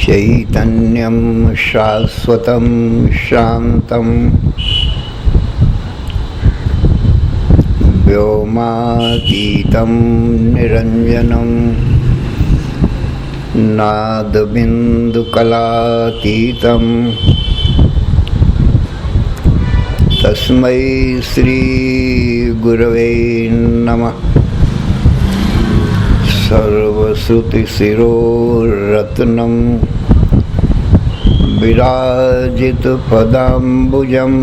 चैतन्यं शाश्वतं शान्तं व्योमातीतं निरञ्जनं नादबिन्दुकलातीतं तस्मै श्रीगुरवे नमः। सर्वश्रुतिशिरोरत्नं विराजितपदाम्बुजं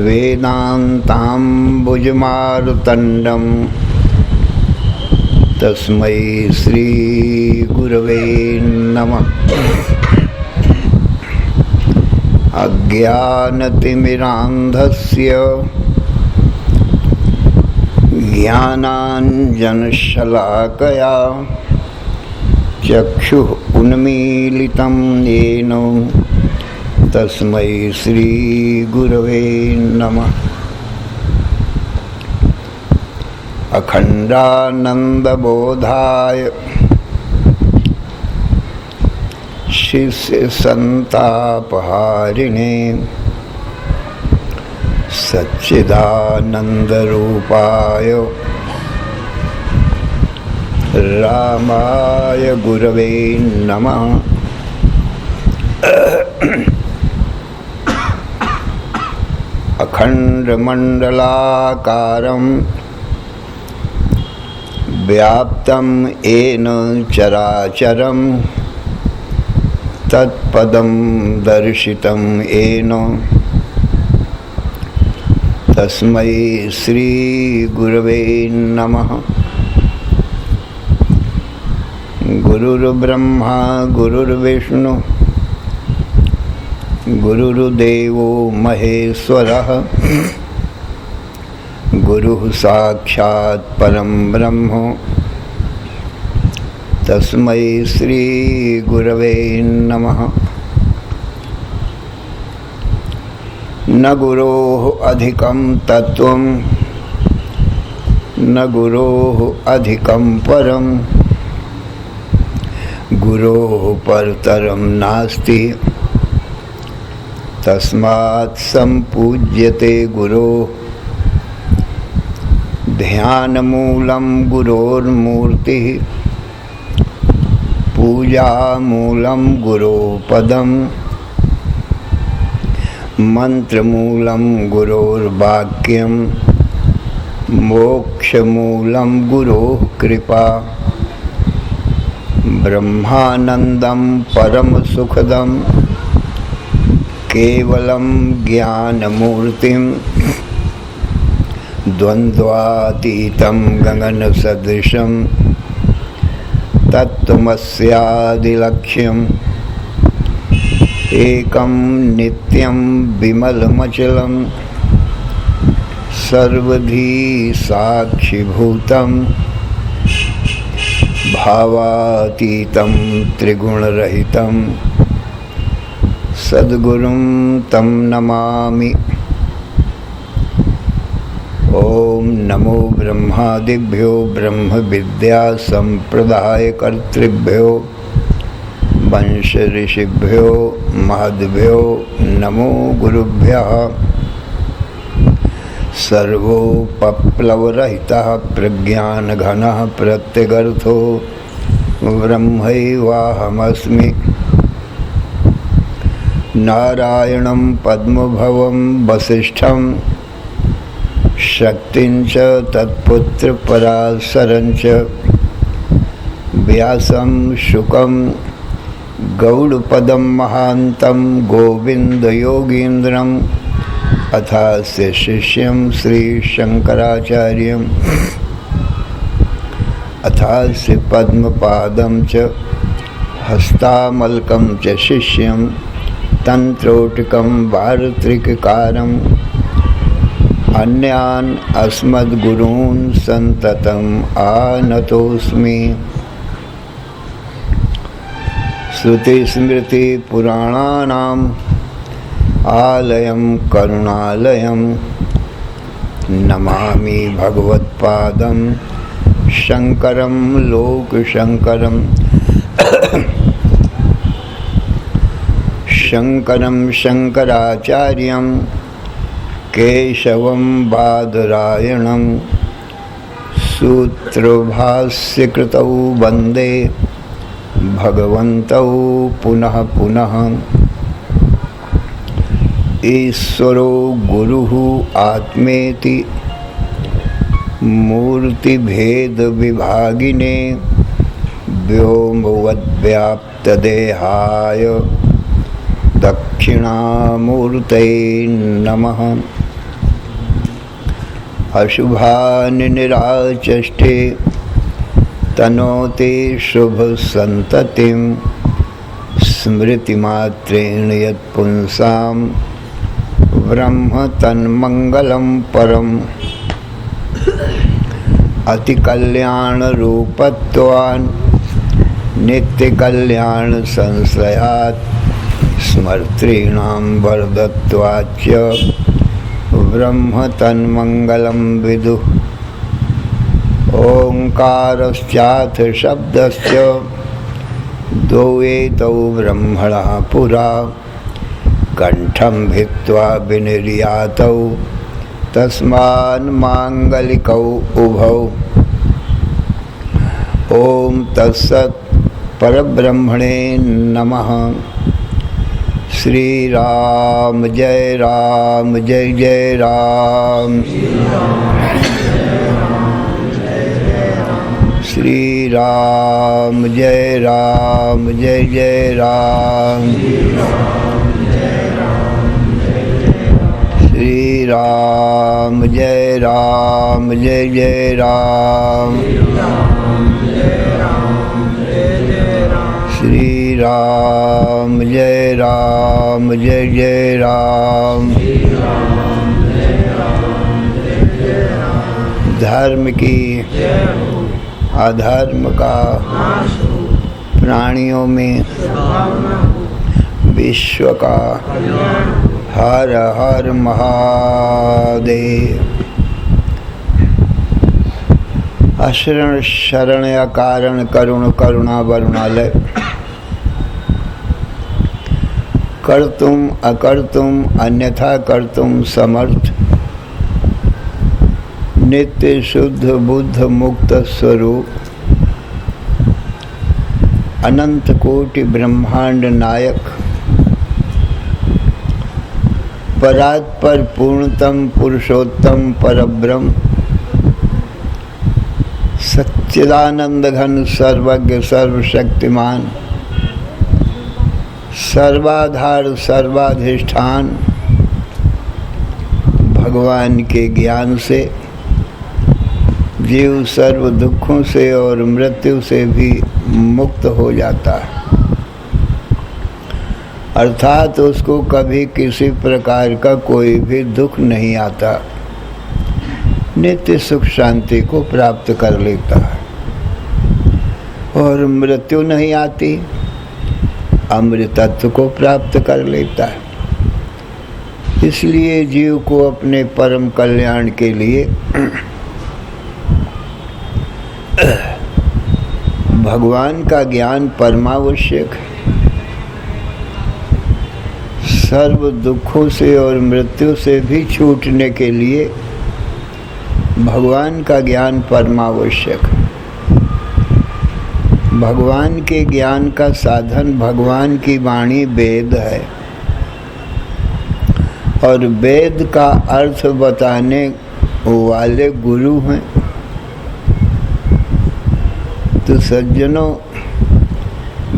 वेदान्ताम्बुजमार्तण्डं तस्मै श्रीगुरवे नमः। अज्ञानतिमिरान्धस्य ज्ञानाञ्जनशलाकया चक्षुः उन्मीलितं येन तस्मै श्रीगुरवे नमः। अखण्डानन्दबोधाय शिष्यसन्तापहारिणे सच्चिदानन्दरूपाय रामाय गुरवे नमः। अखण्डमण्डलाकारं व्याप्तं येन चराचरं तत्पदं दर्शितं येन तस्मै श्रीगुरवे नमः। गुरुर्ब्रह्मा गुरुर्विष्णु गुरुर्देवो महेश्वरः गुरुः साक्षात् परं ब्रह्म तस्मै श्रीगुरवे नमः। न गुरोः अधिकं तत्त्वं न गुरोः अधिकं परं गुरोः परतरं नास्ति तस्मात् सम्पूज्यते गुरोः। ध्यानमूलं गुरोर्मूर्तिः पूजामूलं गुरोपदम् मंत्रमूलं गुरोर्वाक्यं मोक्षमूलं गुरोः कृपा। ब्रह्मानन्दं परमसुखदं केवलं ज्ञानमूर्तिं द्वन्द्वातीतं गगनसदृशं तत्त्वमस्यादिलक्ष्यम् एकं नित्यं विमलमचलं सर्वधी साक्षिभूतं भावातीतं त्रिगुणरहितं सद्गुरुं तं नमामि। ओम नमो ब्रह्मादिभ्यो ब्रह्म विद्या संप्रदायकर्तृभ्यो वंश ऋषिभ्यो महद्भ्यो नमो गुरुभ्यः। सर्वोपप्लवरहितः प्रज्ञानघनः प्रत्यगर्थो ब्रह्मैवाहमस्मि। नारायणं पद्मभवं वसिष्ठं शक्तिं च तत्पुत्रपराशरं च व्यासं शुकं गौडपदं महान्तं गोविन्दयोगीन्द्रम् अथास्य शिष्यं श्रीशङ्कराचार्यम् अथास्य पद्मपादं च हस्तामलकं च शिष्यं तन्त्रोटकं वार्त्रिककारम् अन्यान् अस्मद्गुरून् सन्ततम् आनतोऽस्मि। श्रुतिस्मृतिपुराणानाम् आलयं करुणालयं नमामि भगवत्पादं शङ्करं लोकशङ्करम्। शङ्करं शङ्कराचार्यं केशवं बादरायणं सूत्रभाष्यकृतौ वन्दे भगवन्तौ पुनः पुनः। ईश्वरो गुरुः आत्मेति मूर्तिभेदविभागिने व्योमवद्व्याप्तदेहाय दक्षिणामूर्तये नमः। अशुभानि निराचष्टे तनोते शुभसन्ततिं स्मृतिमात्रेण यत्पुंसां ब्रह्म तन्मङ्गलं परम्। अतिकल्याणरूपत्वान् नित्यकल्याणसंश्रयात् स्मर्तॄणां वरदत्वाच्च ब्रह्म तन्मङ्गलं विदुः। ओङ्कारश्चाथ शब्दस्य द्वौ एतौ ब्रह्मणः पुरा कण्ठं भित्त्वा विनिर्यातौ तस्मान्माङ्गलिकौ उभौ। ॐ तत्सत् परब्रह्मणे नमः। श्री राम जय जय राम। श्री राम जय जय राम। श्री राम जय जय राम। श्री राम जय जय राम। धर्म की अधर्म का प्राणियों में विश्व का हर हर महादेव। अशरण शरण अकारण करुण करुणा वरुणालय। कर्तुम अकर्तुम अन्यथा कर्तुम समर्थ नित्य शुद्ध बुद्ध मुक्त स्वरूप अनंत कोटि ब्रह्मांड नायक परात्पर पूर्णतम पुरुषोत्तम परब्रह्म सच्चिदानंद घन सर्वज्ञ सर्वशक्तिमान सर्वाधार सर्वाधिष्ठान भगवान के ज्ञान से जीव सर्व दुखों से और मृत्यु से भी मुक्त हो जाता है, अर्थात उसको कभी किसी प्रकार का कोई भी दुख नहीं आता, नित्य सुख शांति को प्राप्त कर लेता है और मृत्यु नहीं आती, अमृतत्व को प्राप्त कर लेता है। इसलिए जीव को अपने परम कल्याण के लिए भगवान का ज्ञान परमावश्यक है। सर्व दुखों से और मृत्यु से भी छूटने के लिए भगवान का ज्ञान परमावश्यक है। भगवान के ज्ञान का साधन भगवान की वाणी वेद है, और वेद का अर्थ बताने वाले गुरु हैं। तो सज्जनों,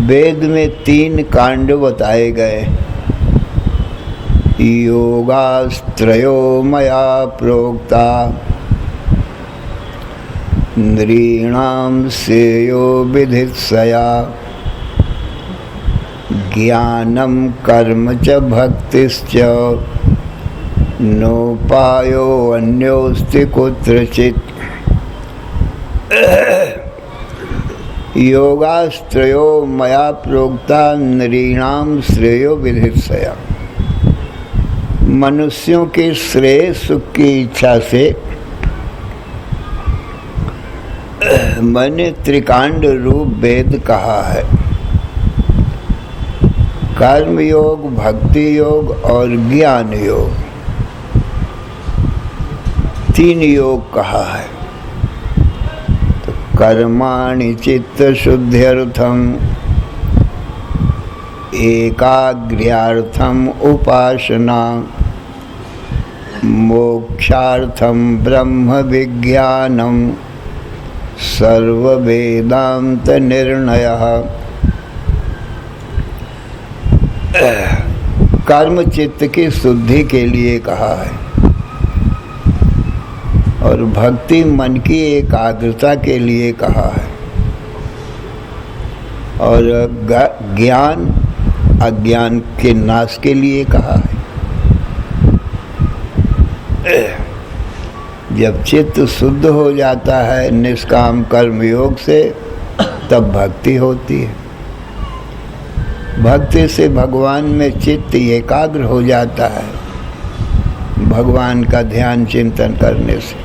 वेद में 3 कांड बताए गए। योगास्त्रयो मया प्रोक्ता नृणां श्रेयो विधित्सया ज्ञानं कर्म च भक्तिश्च नोपायो अन्योस्ति कुत्रचित्। योगास्त्रयो मया प्रोक्ता नृणां श्रेयो विधित्सया। मनुष्यों के श्रेय सुख की इच्छा से मैंने त्रिकांड रूप वेद कहा है। कर्म योग, भक्ति योग और ज्ञान योग, 3 योग कहा है। तो कर्माणि चित्त शुद्ध्यर्थम एकाग्र्यार्थम उपासना मोक्षार्थम ब्रह्म विज्ञानम सर्व वेदांत निर्णयः। कर्म चित्त की शुद्धि के लिए कहा है, और भक्ति मन की एकाग्रता के लिए कहा है, और ज्ञान अज्ञान के नाश के लिए कहा है। जब चित्त शुद्ध हो जाता है निष्काम कर्म योग से, तब भक्ति होती है। भक्ति से भगवान में चित्त एकाग्र हो जाता है, भगवान का ध्यान चिंतन करने से।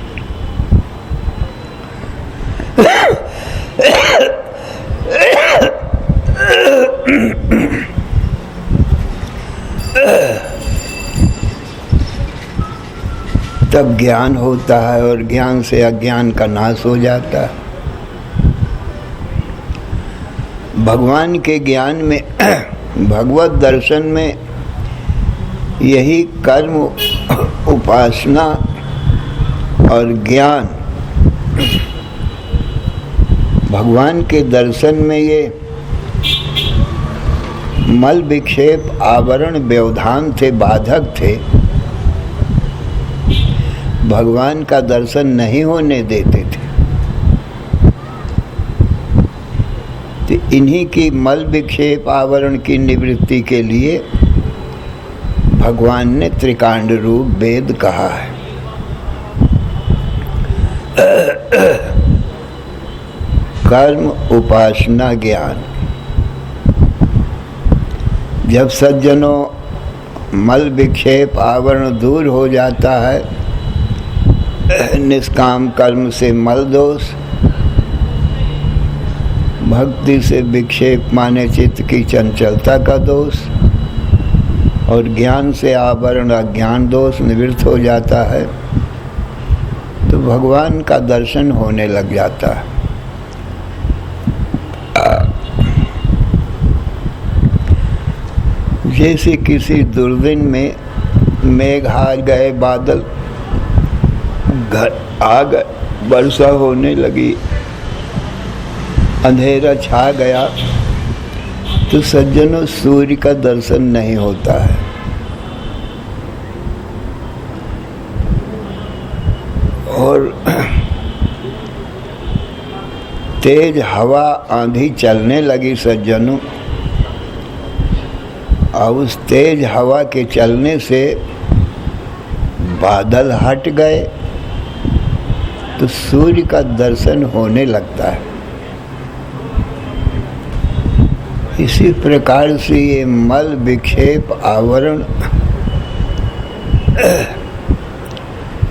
तब ज्ञान होता है, और ज्ञान से अज्ञान का नाश हो जाता है। भगवान के ज्ञान में, भगवत दर्शन में यही कर्म, उपासना और ज्ञान, भगवान के दर्शन में ये मल विक्षेप आवरण व्यवधान थे, बाधक थे, भगवान का दर्शन नहीं होने देते थे। तो इन्हीं की मल विक्षेप आवरण की निवृत्ति के लिए भगवान ने त्रिकांड रूप वेद कहा है। कर्म, उपासना, ज्ञान। जब सज्जनों मल विक्षेप आवरण दूर हो जाता है, निष्काम कर्म से मल दोष, भक्ति से विक्षेप माने चित्त की चंचलता का दोष, और ज्ञान से आवरण अज्ञान दोष निवृत्त हो जाता है, तो भगवान का दर्शन होने लग जाता है। जैसे किसी दुर्दिन में मेघ आ गए, बादल घर आ गए, वर्षा होने लगी, अंधेरा छा गया, तो सज्जनों सूर्य का दर्शन नहीं होता है। और तेज हवा आंधी चलने लगी सज्जनों, और उस तेज हवा के चलने से बादल हट गए, तो सूर्य का दर्शन होने लगता है। इसी प्रकार से ये मल विक्षेप आवरण,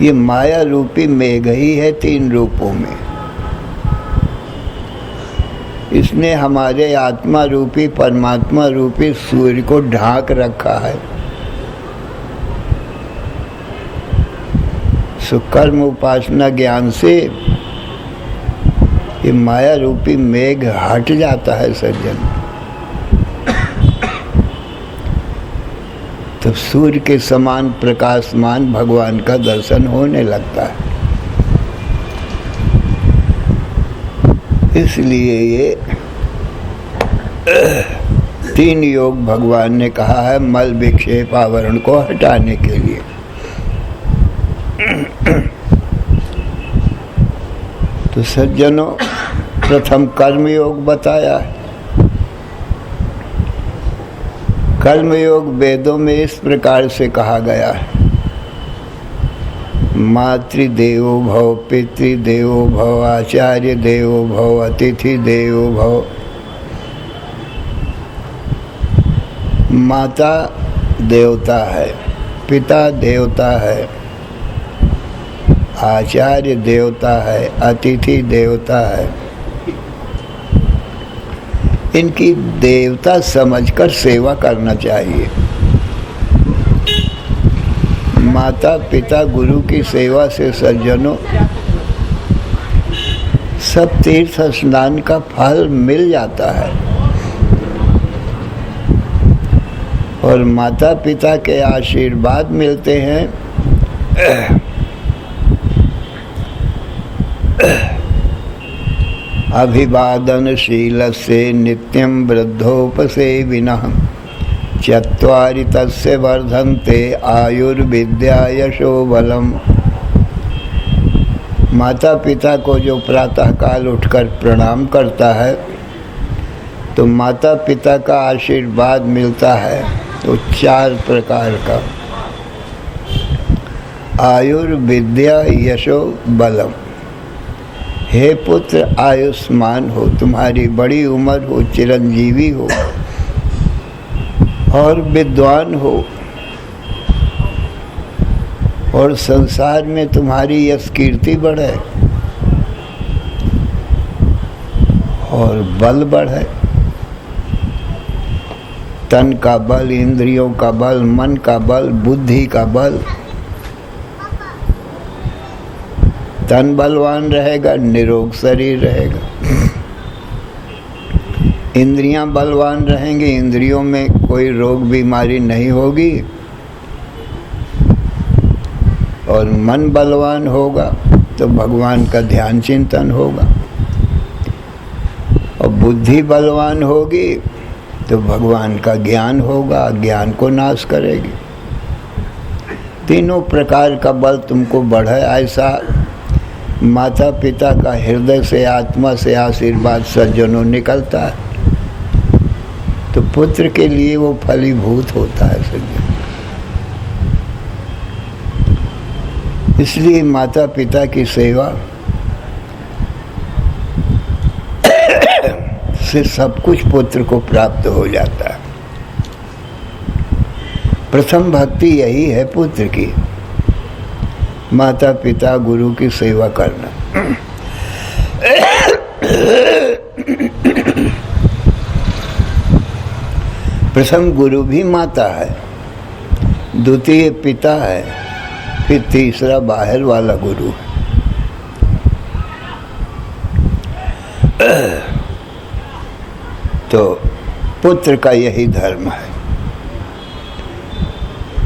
ये माया रूपी मेघ ही है 3 रूपों में। इसने हमारे आत्मा रूपी, परमात्मा रूपी सूर्य को ढांक रखा है, सो कर्म उपासना ज्ञान से ये माया रूपी मेघ हट जाता है सज्जन। तो सूर्य के समान प्रकाशमान भगवान का दर्शन होने लगता है। इसलिए ये 3 योग भगवान ने कहा है मल विक्षेप आवरण को हटाने के लिए। तो सज्जनों, प्रथम कर्म योग बताया है। कर्म योग वेदों में इस प्रकार से कहा गया है, मातृदेवो भव, पितृदेवो भव, आचार्य देवो भव, अतिथि देवो भव। माता देवता है, पिता देवता है, आचार्य देवता है, अतिथि देवता है। इनकी देवता समझकर सेवा करना चाहिए। माता पिता गुरु की सेवा से सज्जनों सब तीर्थ स्नान का फल मिल जाता है। और माता पिता के आशीर्वाद मिलते हैं। अभिवादनशीलस्य नित्यं वृद्धोपसेविनः चत्वारि तस्य वर्धन्ते आयुर्विद्या यशो बलम। माता पिता को जो प्रातः काल उठकर प्रणाम करता है तो माता पिता का आशीर्वाद मिलता है। तो 4 प्रकार का, आयुर्विद्या यशो बलम। हे पुत्र, आयुष्मान हो, तुम्हारी बड़ी उम्र हो, चिरंजीवी हो और विद्वान हो, और संसार में तुम्हारी यश कीर्ति बढ़े और बल बढ़े। तन का बल, इंद्रियों का बल, मन का बल, बुद्धि का बल। तन बलवान रहेगा, निरोग शरीर रहेगा। इंद्रियां बलवान रहेंगी, इंद्रियों में कोई रोग बीमारी नहीं होगी। और मन बलवान होगा तो भगवान का ध्यान चिंतन होगा। और बुद्धि बलवान होगी तो भगवान का ज्ञान होगा, ज्ञान को नाश करेगी। तीनों प्रकार का बल तुमको बढ़े, ऐसा माता पिता का हृदय से, आत्मा से आशीर्वाद सज्जनों निकलता है। तो पुत्र के लिए वो फलीभूत होता है सज्जन। इसलिए माता पिता की सेवा से सब कुछ पुत्र को प्राप्त हो जाता है। प्रथम भक्ति यही है पुत्र की, माता पिता गुरु की सेवा करना। प्रथम गुरु भी माता है, द्वितीय पिता है, फिर तीसरा बाहर वाला गुरु है। तो पुत्र का यही धर्म है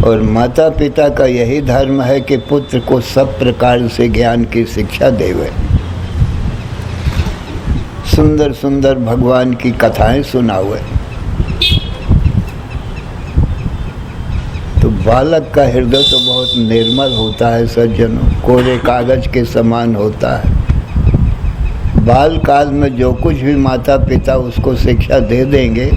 और माता पिता का यही धर्म है कि पुत्र को सब प्रकार से ज्ञान की शिक्षा देवे, सुंदर सुंदर भगवान की कथाएं सुनावे। तो बालक का हृदय तो बहुत निर्मल होता है सज्जनों, कोरे कागज के समान होता है। बाल काल में जो कुछ भी माता पिता उसको शिक्षा दे देंगे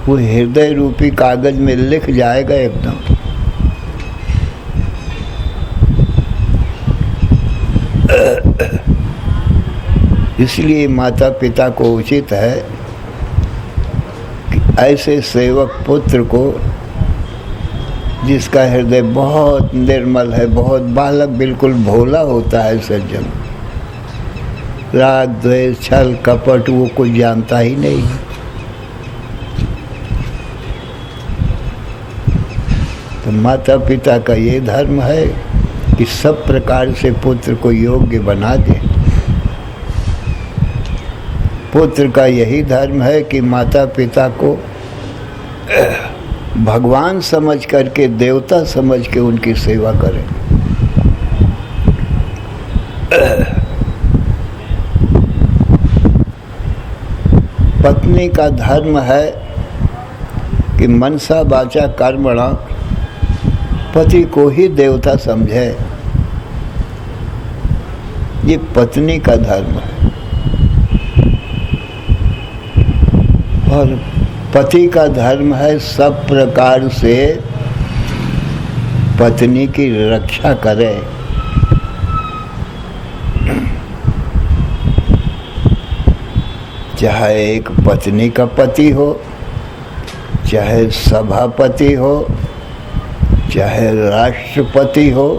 वो हृदय रूपी कागज में लिख जाएगा एकदम। इसलिए माता पिता को उचित है कि ऐसे सेवक पुत्र को, जिसका हृदय बहुत निर्मल है, बहुत बालक बिल्कुल भोला होता है सज्जन, राग द्वेष छल कपट वो कुछ जानता ही नहीं। तो माता पिता का ये धर्म है कि सब प्रकार से पुत्र को योग्य बना दे। पुत्र का यही धर्म है कि माता पिता को भगवान समझ करके, देवता समझ के उनकी सेवा करें। पत्नी का धर्म है कि मनसा वाचा कर्मणा पति को ही देवता समझे। ये पत्नी का धर्म है। और पति का धर्म है सब प्रकार से पत्नी की रक्षा करे। चाहे एक पत्नी का पति हो, चाहे सभापति हो, चाहे राष्ट्रपति हो,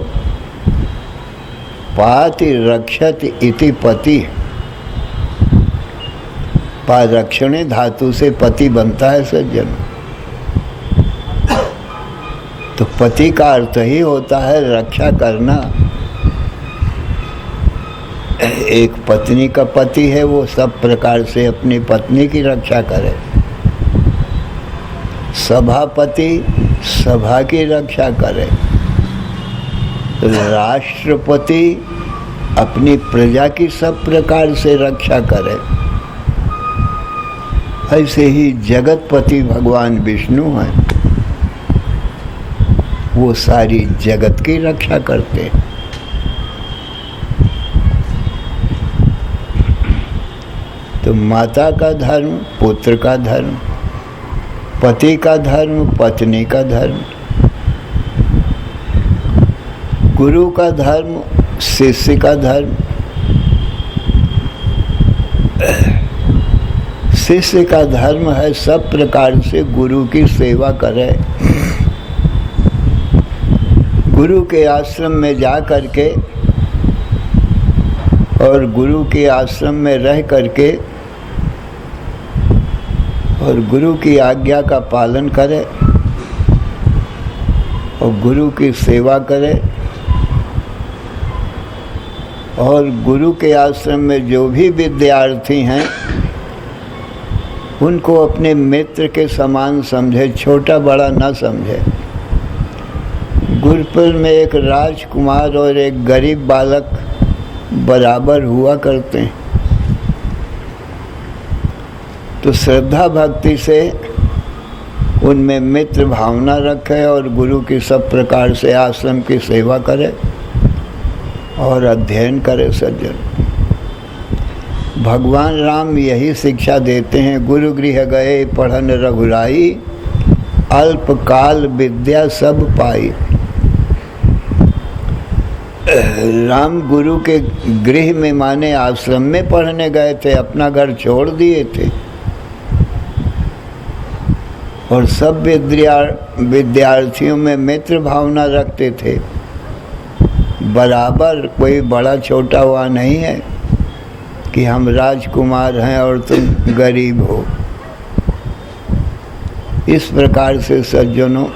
पाति रक्षत इति पति। पारक्षणे धातु से पति बनता है सज्जन। तो पति का अर्थ ही होता है रक्षा करना। एक पत्नी का पति है, वो सब प्रकार से अपनी पत्नी की रक्षा करे। सभापति सभा की रक्षा करे। राष्ट्रपति अपनी प्रजा की सब प्रकार से रक्षा करे। ऐसे ही जगतपति भगवान विष्णु हैं, वो सारी जगत की रक्षा करते हैं। तो माता का धर्म पुत्र का धर्म, पति का धर्म पत्नी का धर्म, गुरु का धर्म शिष्य का धर्म, शिष्य का धर्म है सब प्रकार से गुरु की सेवा करे। गुरु के आश्रम में जा करके और गुरु के आश्रम में रह करके और गुरु की आज्ञा का पालन करे और गुरु की सेवा करे। और गुरु के आश्रम में जो भी विद्यार्थी हैं उनको अपने मित्र के समान समझे, छोटा बड़ा न समझे। गुरुकुल में एक राजकुमार और एक गरीब बालक बराबर हुआ करते हैं। तो श्रद्धा भक्ति से उनमें मित्र भावना रखे और गुरु की सब प्रकार से आश्रम की सेवा करे और अध्ययन करे सज्जन। भगवान राम यही शिक्षा देते हैं, गुरु गृह गए पढ़न रघुराई, अल्पकाल विद्या सब पाई। राम गुरु के गृह में माने आश्रम में पढ़ने गए थे, अपना घर छोड़ दिए थे और सब विद्यार्थियों में मित्र भावना रखते थे। बराबर कोई बड़ा छोटा हुआ नहीं है कि हम राजकुमार हैं और तुम गरीब हो। इस प्रकार से सज्जनों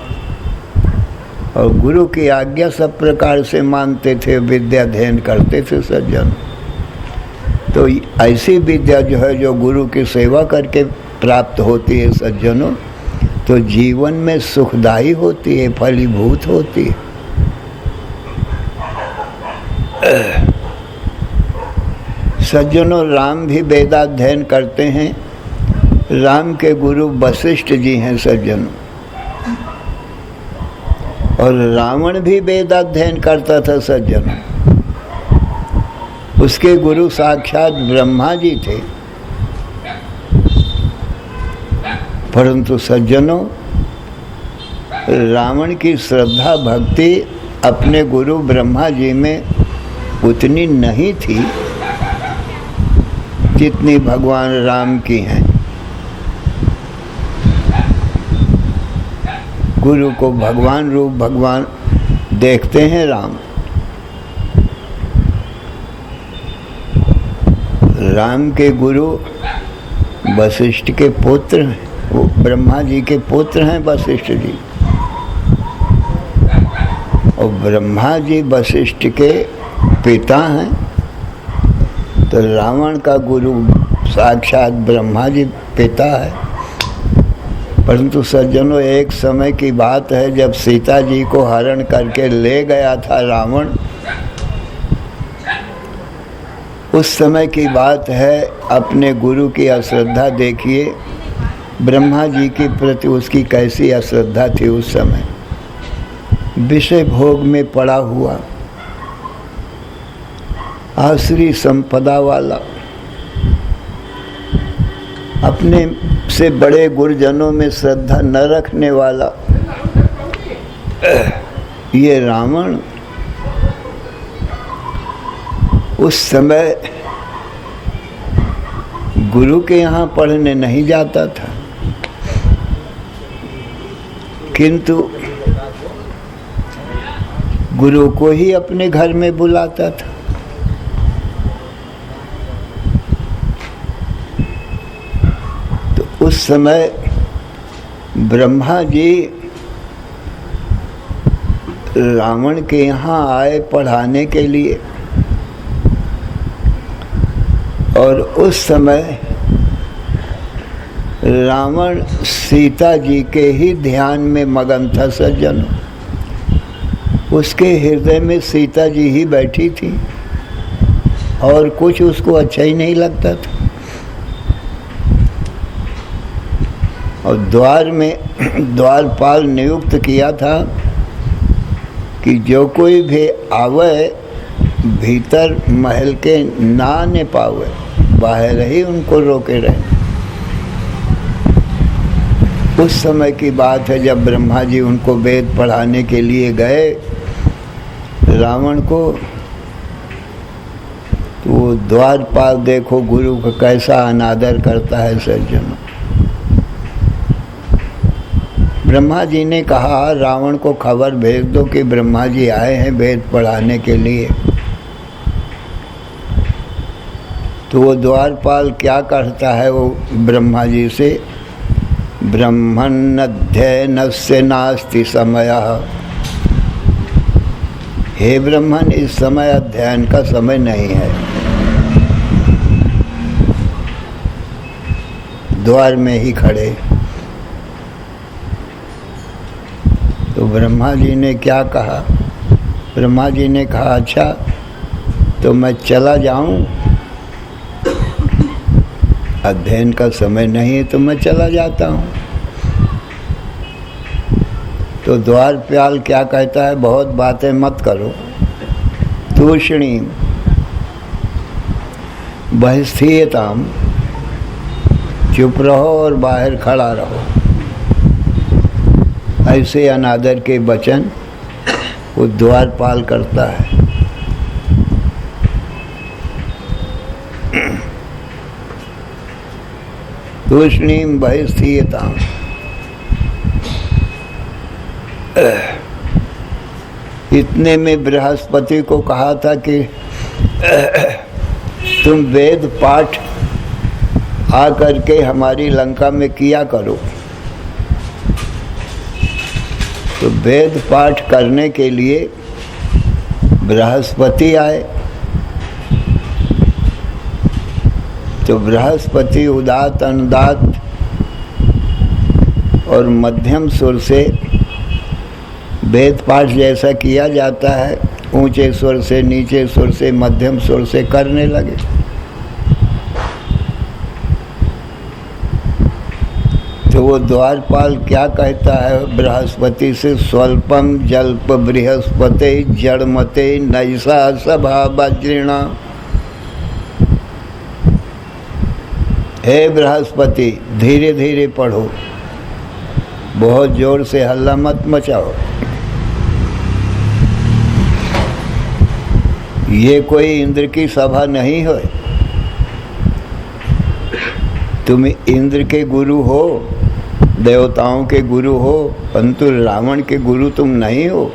और गुरु की आज्ञा सब प्रकार से मानते थे, विद्या अध्ययन करते थे सज्जन। तो ऐसी विद्या जो है जो गुरु की सेवा करके प्राप्त होती है सज्जनों, तो जीवन में सुखदायी होती है, फलीभूत होती है। सज्जनों राम भी वेदाध्ययन करते हैं। राम के गुरु वशिष्ठ जी हैं सज्जनों। और रावण भी वेदाध्ययन करता था सज्जनों। उसके गुरु साक्षात ब्रह्मा जी थे। परंतु सज्जनों रावण की श्रद्धा भक्ति अपने गुरु ब्रह्मा जी में उतनी नहीं थी जितनी भगवान राम की हैं। गुरु को भगवान रूप भगवान देखते हैं राम। राम के गुरु वशिष्ठ के पुत्र हैं, वो ब्रह्मा जी के पुत्र हैं वशिष्ठ जी। और ब्रह्मा जी वशिष्ठ के पिता हैं, तो रावण का गुरु साक्षात ब्रह्मा जी पिता है। परंतु सज्जनों, एक समय की बात है जब सीता जी को हरण करके ले गया था रावण, उस समय की बात है। अपने गुरु की अश्रद्धा देखिए, ब्रह्मा जी के प्रति उसकी कैसी अश्रद्धा थी। उस समय विषय भोग में पड़ा हुआ, आसुरी संपदा वाला, अपने से बड़े गुरुजनों में श्रद्धा न रखने वाला ये रावण उस समय गुरु के यहाँ पढ़ने नहीं जाता था, किंतु गुरु को ही अपने घर में बुलाता था। तो उस समय ब्रह्मा जी रावण के यहाँ आए पढ़ाने के लिए, और उस समय रावण सीता जी के ही ध्यान में मगन था। सज्जनों, उसके हृदय में सीता जी ही बैठी थी और कुछ उसको अच्छा ही नहीं लगता था। और द्वार में द्वारपाल नियुक्त किया था कि जो कोई भी आवे भीतर महल के ना आने पावे, बाहर ही उनको रोके रहे। उस समय की बात है जब ब्रह्मा जी उनको वेद पढ़ाने के लिए गए रावण को, तो वो द्वारपाल देखो गुरु का कैसा अनादर करता है। सज्जनों, ब्रह्मा जी ने कहा रावण को खबर भेज दो कि ब्रह्मा जी आए हैं वेद पढ़ाने के लिए। तो वो द्वारपाल क्या कहता है वो ब्रह्मा जी से, ब्रह्मन् अध्ययनस्य नास्ति समयः। हे ब्रह्मन, इस समय अध्ययन का समय नहीं है। द्वार में ही खड़े। तो ब्रह्मा जी ने क्या कहा? ब्रह्मा जी ने कहा अच्छा तो मैं चला जाऊं, अध्ययन का समय नहीं है तो मैं चला जाता हूं। तो द्वारपाल क्या कहता है, बहुत बातें मत करो, तूष्णीम बहिस्थीयताम, चुप रहो और बाहर खड़ा रहो। ऐसे अनादर के वचन वो द्वारपाल करता है। तूष्णीम बहिस्थीयताम, इतने में बृहस्पति को कहा था कि तुम वेद पाठ आकर के हमारी लंका में किया करो। तो वेद पाठ करने के लिए बृहस्पति आए। तो बृहस्पति उदात अनुदात और मध्यम सुर से वेद पाठ जैसा किया जाता है, ऊंचे स्वर से, नीचे स्वर से, मध्यम स्वर से करने लगे। तो वो द्वारपाल क्या कहता है बृहस्पति से, स्वल्पम जल्प बृहस्पति जड़मते नैसा सभा वज्रिणा। हे बृहस्पति, धीरे धीरे पढ़ो, बहुत जोर से हल्ला मत मचाओ। ये कोई इंद्र की सभा नहीं है। तुम इंद्र के गुरु हो, देवताओं के गुरु हो, परंतु रावण के गुरु तुम नहीं हो।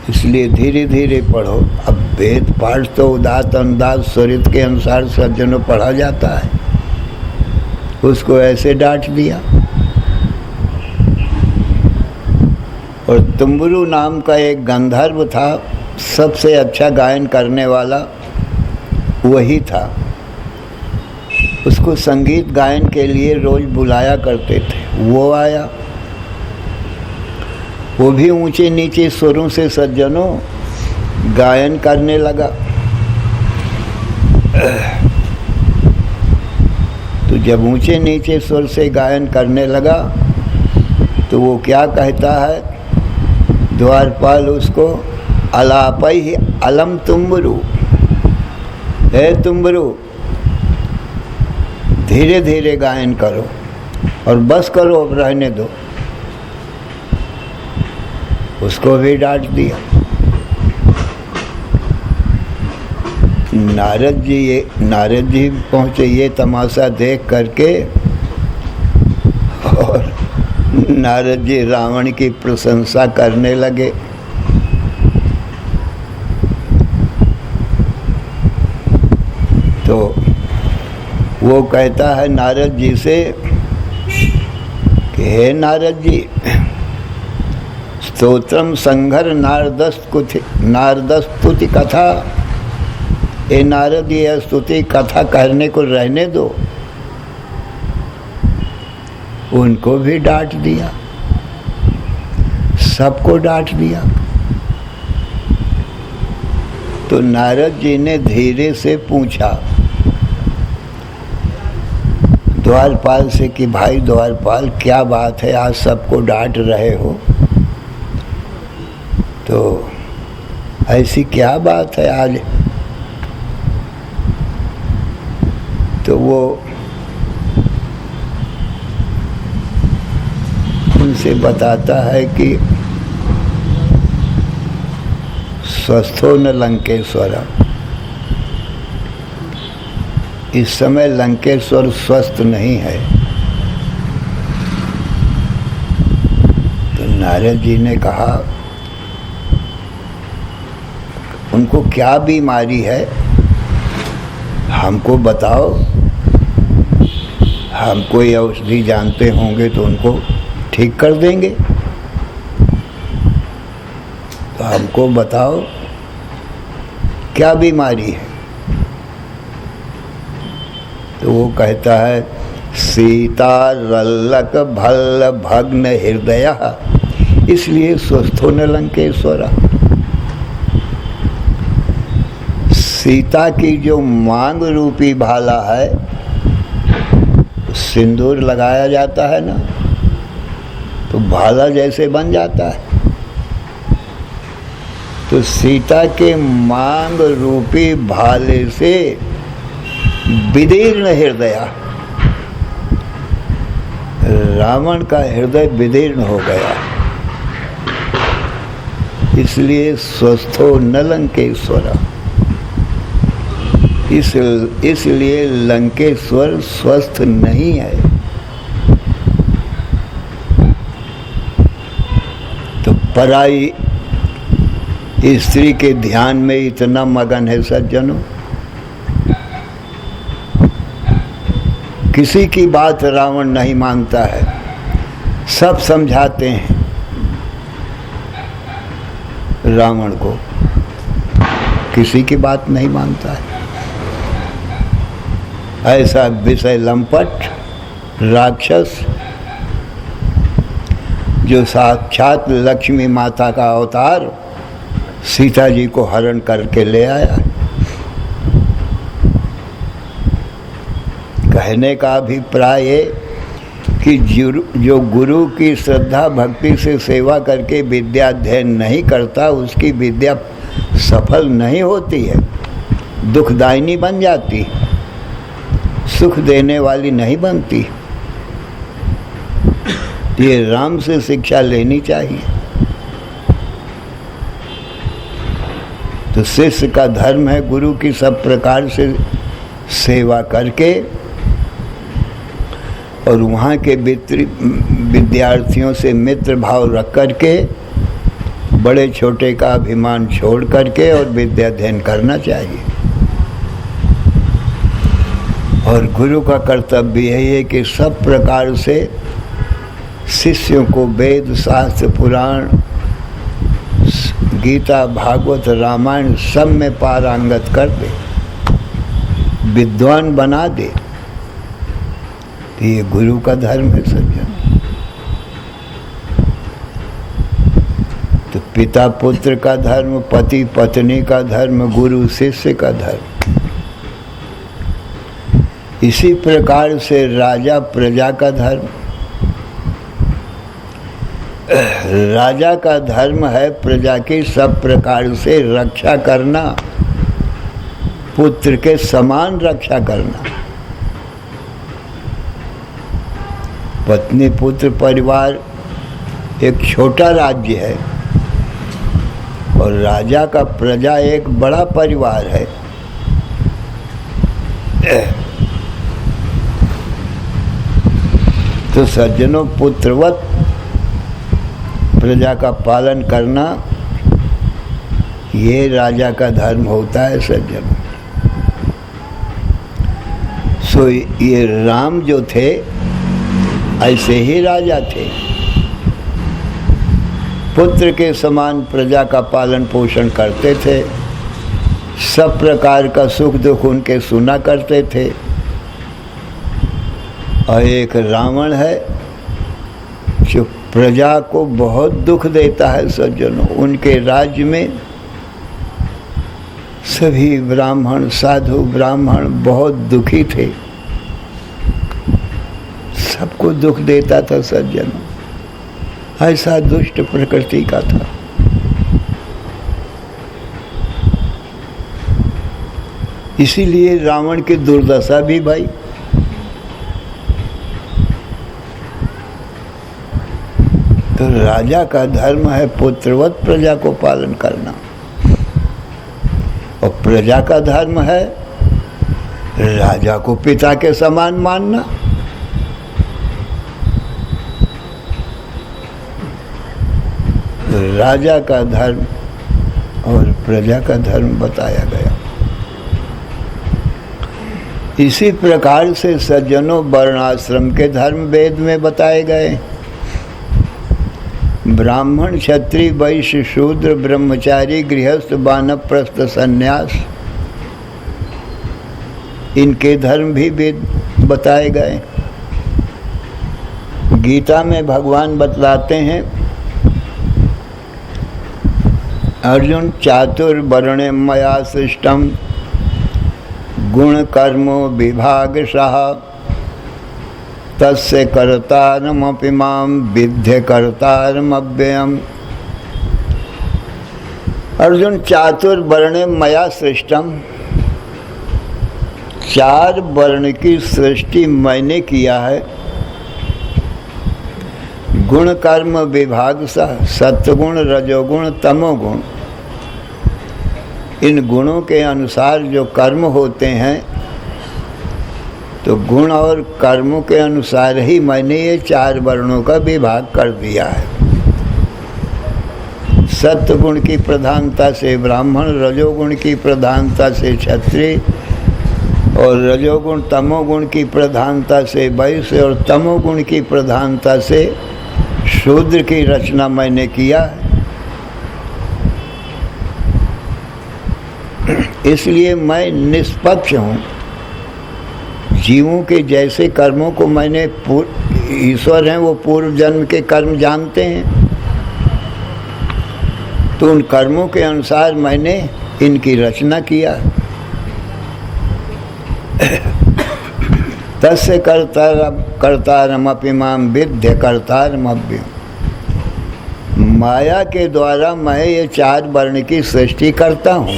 इसलिए धीरे धीरे पढ़ो। अब वेद पाठ तो उदात अनुदात स्वरित के अनुसार सज्जनों पढ़ा जाता है, उसको ऐसे डांट दिया। और तुम्बरू नाम का एक गंधर्व था, सबसे अच्छा गायन करने वाला वही था। उसको संगीत गायन के लिए रोज बुलाया करते थे। वो आया, वो भी ऊंचे नीचे सुरों से सज्जनों गायन करने लगा। तो जब ऊंचे नीचे सुर से गायन करने लगा तो वो क्या कहता है, द्वारपाल उसको अलापई अलम तुम्बरू, हे तुम्बरू धीरे धीरे गायन करो और बस करो, अब रहने दो। उसको भी डांट दिया। नारद जी पहुंचे ये तमाशा देख करके, और नारद जी रावण की प्रशंसा करने लगे। तो वो कहता है नारद जी से कि हे नारद जी, स्तोत्रम संघर नारदस्तुति कथा, ए नारद ये स्तुति कथा करने को रहने दो। उनको भी डांट दिया, सबको डांट दिया। तो नारद जी ने धीरे से पूछा द्वारपाल से कि भाई द्वारपाल क्या बात है, आज सबको डांट रहे हो, तो ऐसी क्या बात है आज? तो वो उनसे बताता है कि स्वस्थो न लंकेश्वर, इस समय लंकेश्वर स्वस्थ नहीं है। तो नारद जी ने कहा उनको क्या बीमारी है, हमको बताओ, हम कोई औषधि जानते होंगे तो उनको ठीक कर देंगे, तो हमको बताओ क्या बीमारी है। तो वो कहता है सीता रल्लक भल्ल भग्न हृदय, इसलिए स्वस्थो न लंकेश्वरा। सीता की जो मांग रूपी भाला है, सिंदूर लगाया जाता है ना, तो भाला जैसे बन जाता है। तो सीता के मांग रूपी भाले से विदीर्ण हृदय, रावण का हृदय विदीर्ण हो गया, इसलिए स्वस्थो न लंकेश्वर, इसलिए लंकेश्वर स्वस्थ नहीं है। तो पराई स्त्री के ध्यान में इतना मगन है सज्जनों, किसी की बात रावण नहीं मानता है, सब समझाते हैं रावण को, किसी की बात नहीं मानता है। ऐसा विषय लंपट राक्षस जो साक्षात लक्ष्मी माता का अवतार सीता जी को हरण करके ले आया। कहने का अभिप्राय है कि जो गुरु की श्रद्धा भक्ति से सेवा करके विद्या अध्ययन नहीं करता, उसकी विद्या सफल नहीं होती है, दुखदायिनी बन जाती, सुख देने वाली नहीं बनती। ये राम से शिक्षा लेनी चाहिए। तो शिष्य का धर्म है गुरु की सब प्रकार से सेवा करके और वहाँ के विद्यार्थियों से मित्र भाव रख करके, बड़े छोटे का अभिमान छोड़ करके और विद्या अध्ययन करना चाहिए। और गुरु का कर्तव्य यही है कि सब प्रकार से शिष्यों को वेद शास्त्र पुराण गीता, भागवत, रामायण सब में पारंगत कर दे, विद्वान बना दे, तो ये गुरु का धर्म है सज्जन। तो पिता पुत्र का धर्म, पति पत्नी का धर्म, गुरु शिष्य का धर्म। इसी प्रकार से राजा प्रजा का धर्म। राजा का धर्म है प्रजा की सब प्रकार से रक्षा करना, पुत्र के समान रक्षा करना। पत्नी पुत्र परिवार एक छोटा राज्य है और राजा का प्रजा एक बड़ा परिवार है। तो सज्जनों, पुत्रवत प्रजा का पालन करना ये राजा का धर्म होता है सज्जनों। सो ये राम जो थे ऐसे ही राजा थे, पुत्र के समान प्रजा का पालन पोषण करते थे, सब प्रकार का सुख दुख उनके सुना करते थे। और एक रावण है जो प्रजा को बहुत दुख देता है सज्जनों। उनके राज्य में सभी ब्राह्मण, साधु ब्राह्मण बहुत दुखी थे, सबको दुख देता था सज्जनों। ऐसा दुष्ट प्रकृति का था। इसीलिए रावण की दुर्दशा भी भाई। तो राजा का धर्म है पुत्रवत प्रजा को पालन करना, और प्रजा का धर्म है राजा को पिता के समान मानना। राजा का धर्म और प्रजा का धर्म बताया गया। इसी प्रकार से सज्जनों वर्णाश्रम के धर्म वेद में बताए गए। ब्राह्मण, क्षत्रिय, वैश्य, शूद्र, ब्रह्मचारी, गृहस्थ, वानप्रस्थ, सन्यास, इनके धर्म भी वेद बताए गए। गीता में भगवान बतलाते हैं, अर्जुन चातुर्वर्ण्यं मया सृष्टं गुण कर्मो विभागशः तस्य कर्तारमपि मां विद्य कर्तारमव्ययम्। अर्जुन, चातुर्वर्ण्यं मया सृष्टम, चार वर्ण की सृष्टि मैंने किया है। गुण कर्म विभाग सा, सत्वगुण, रजोगुण, तमोगुण, इन गुणों के अनुसार जो कर्म होते हैं, तो गुण और कर्मों के अनुसार ही मैंने ये चार वर्णों का विभाग कर दिया है। सत्वगुण की प्रधानता से ब्राह्मण, रजोगुण की प्रधानता से क्षत्रिय, और रजोगुण तमोगुण की प्रधानता से वैश्य, और तमोगुण की प्रधानता से शूद्र की रचना मैंने किया है। इसलिए मैं निष्पक्ष हूँ। जीवों के जैसे कर्मों को मैंने, ईश्वर हैं वो पूर्व जन्म के कर्म जानते हैं, तो उन कर्मों के अनुसार मैंने इनकी रचना किया। तस्य कर्तारमपि मां विद्य कर्तारमव्ययम्। माया के द्वारा मैं ये चार वर्ण की सृष्टि करता हूँ,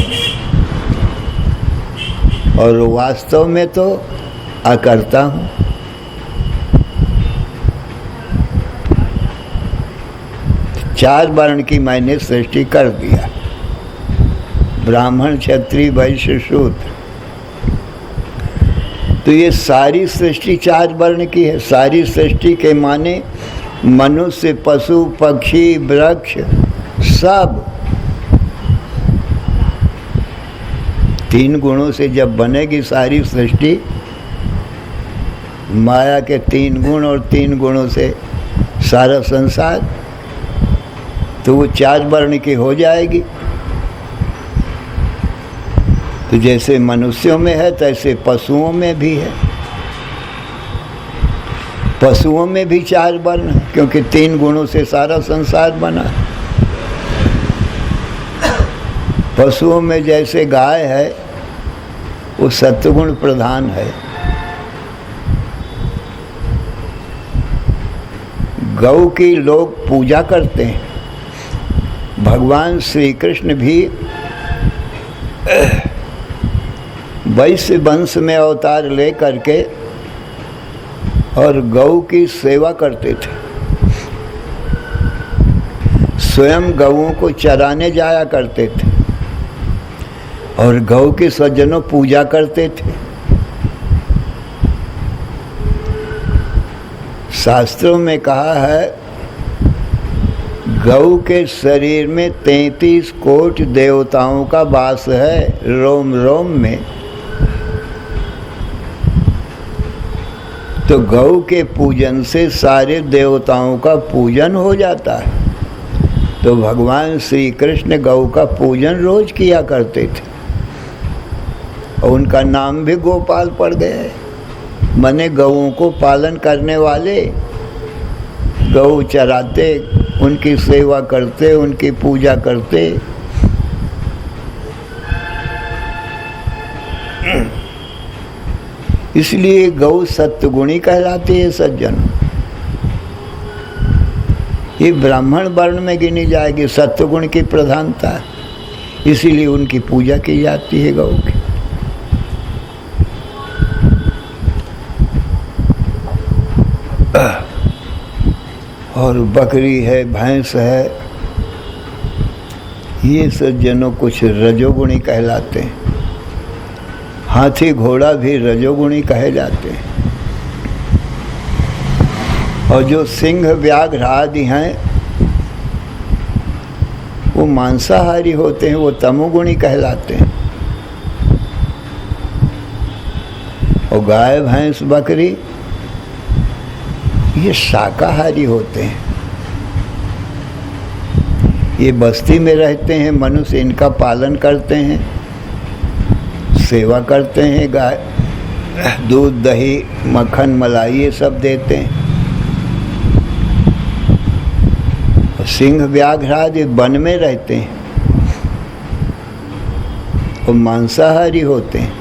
और वास्तव में तो अकर्ता हूँ। चार वर्ण की मैंने सृष्टि कर दिया, ब्राह्मण, क्षत्रिय, वैश्य, शूद्र। तो ये सारी सृष्टि चार वर्ण की है। सारी सृष्टि के माने मनुष्य, पशु, पक्षी, वृक्ष, सब तीन गुणों से जब बनेगी सारी सृष्टि, माया के तीन गुण और तीन गुणों से सारा संसार, तो वो 4 वर्ण की हो जाएगी। तो जैसे मनुष्यों में है तैसे पशुओं में भी है। पशुओं में भी 4 वर्ण है, क्योंकि 3 गुणों से सारा संसार बना है। पशुओं में जैसे गाय है वो सत्वगुण प्रधान है। गौ की लोग पूजा करते हैं। भगवान श्री कृष्ण भी वैश्य वंश में अवतार ले करके और गौ की सेवा करते थे। स्वयं गौओं को चराने जाया करते थे और गौ के सज्जनों पूजा करते थे। शास्त्रों में कहा है गौ के शरीर में 33 कोटि देवताओं का वास है, रोम रोम में। तो गौ के पूजन से सारे देवताओं का पूजन हो जाता है। तो भगवान श्री कृष्ण गौ का पूजन रोज किया करते थे और उनका नाम भी गोपाल पड़ गया है। मने गौओं को पालन करने वाले, गौ चराते, उनकी सेवा करते, उनकी पूजा करते। इसलिए गौ सत्वगुणी कहलाती है सज्जन। ये ब्राह्मण वर्ण में गिनी जाएगी, सत्वगुण की प्रधानता है, इसीलिए उनकी पूजा की जाती है गौ की। और बकरी है, भैंस है, ये सज्जनों कुछ रजोगुणी कहलाते हैं। हाथी घोड़ा भी रजोगुणी कहे जाते हैं। और जो सिंह व्याघ्र आदि हैं वो मांसाहारी होते हैं, वो तमोगुणी कहलाते हैं। और गाय भैंस बकरी ये शाकाहारी होते हैं। ये बस्ती में रहते हैं, मनुष्य इनका पालन करते हैं, सेवा करते हैं। गाय दूध दही मक्खन मलाई ये सब देते हैं। सिंह व्याघ्र आदि वन में रहते हैं और मांसाहारी होते हैं,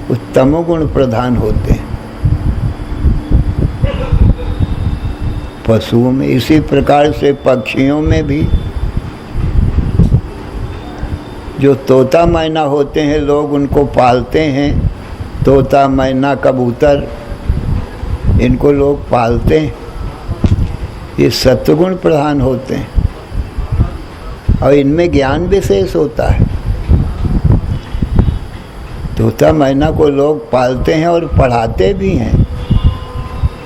वो तमोगुण प्रधान होते हैं। पशुओं में इसी प्रकार से पक्षियों में भी जो तोता मैना होते हैं, लोग उनको पालते हैं। तोता मैना कबूतर इनको लोग पालते हैं, ये सत्वगुण प्रधान होते हैं और इनमें ज्ञान विशेष होता है। तोता मैना को लोग पालते हैं और पढ़ाते भी हैं,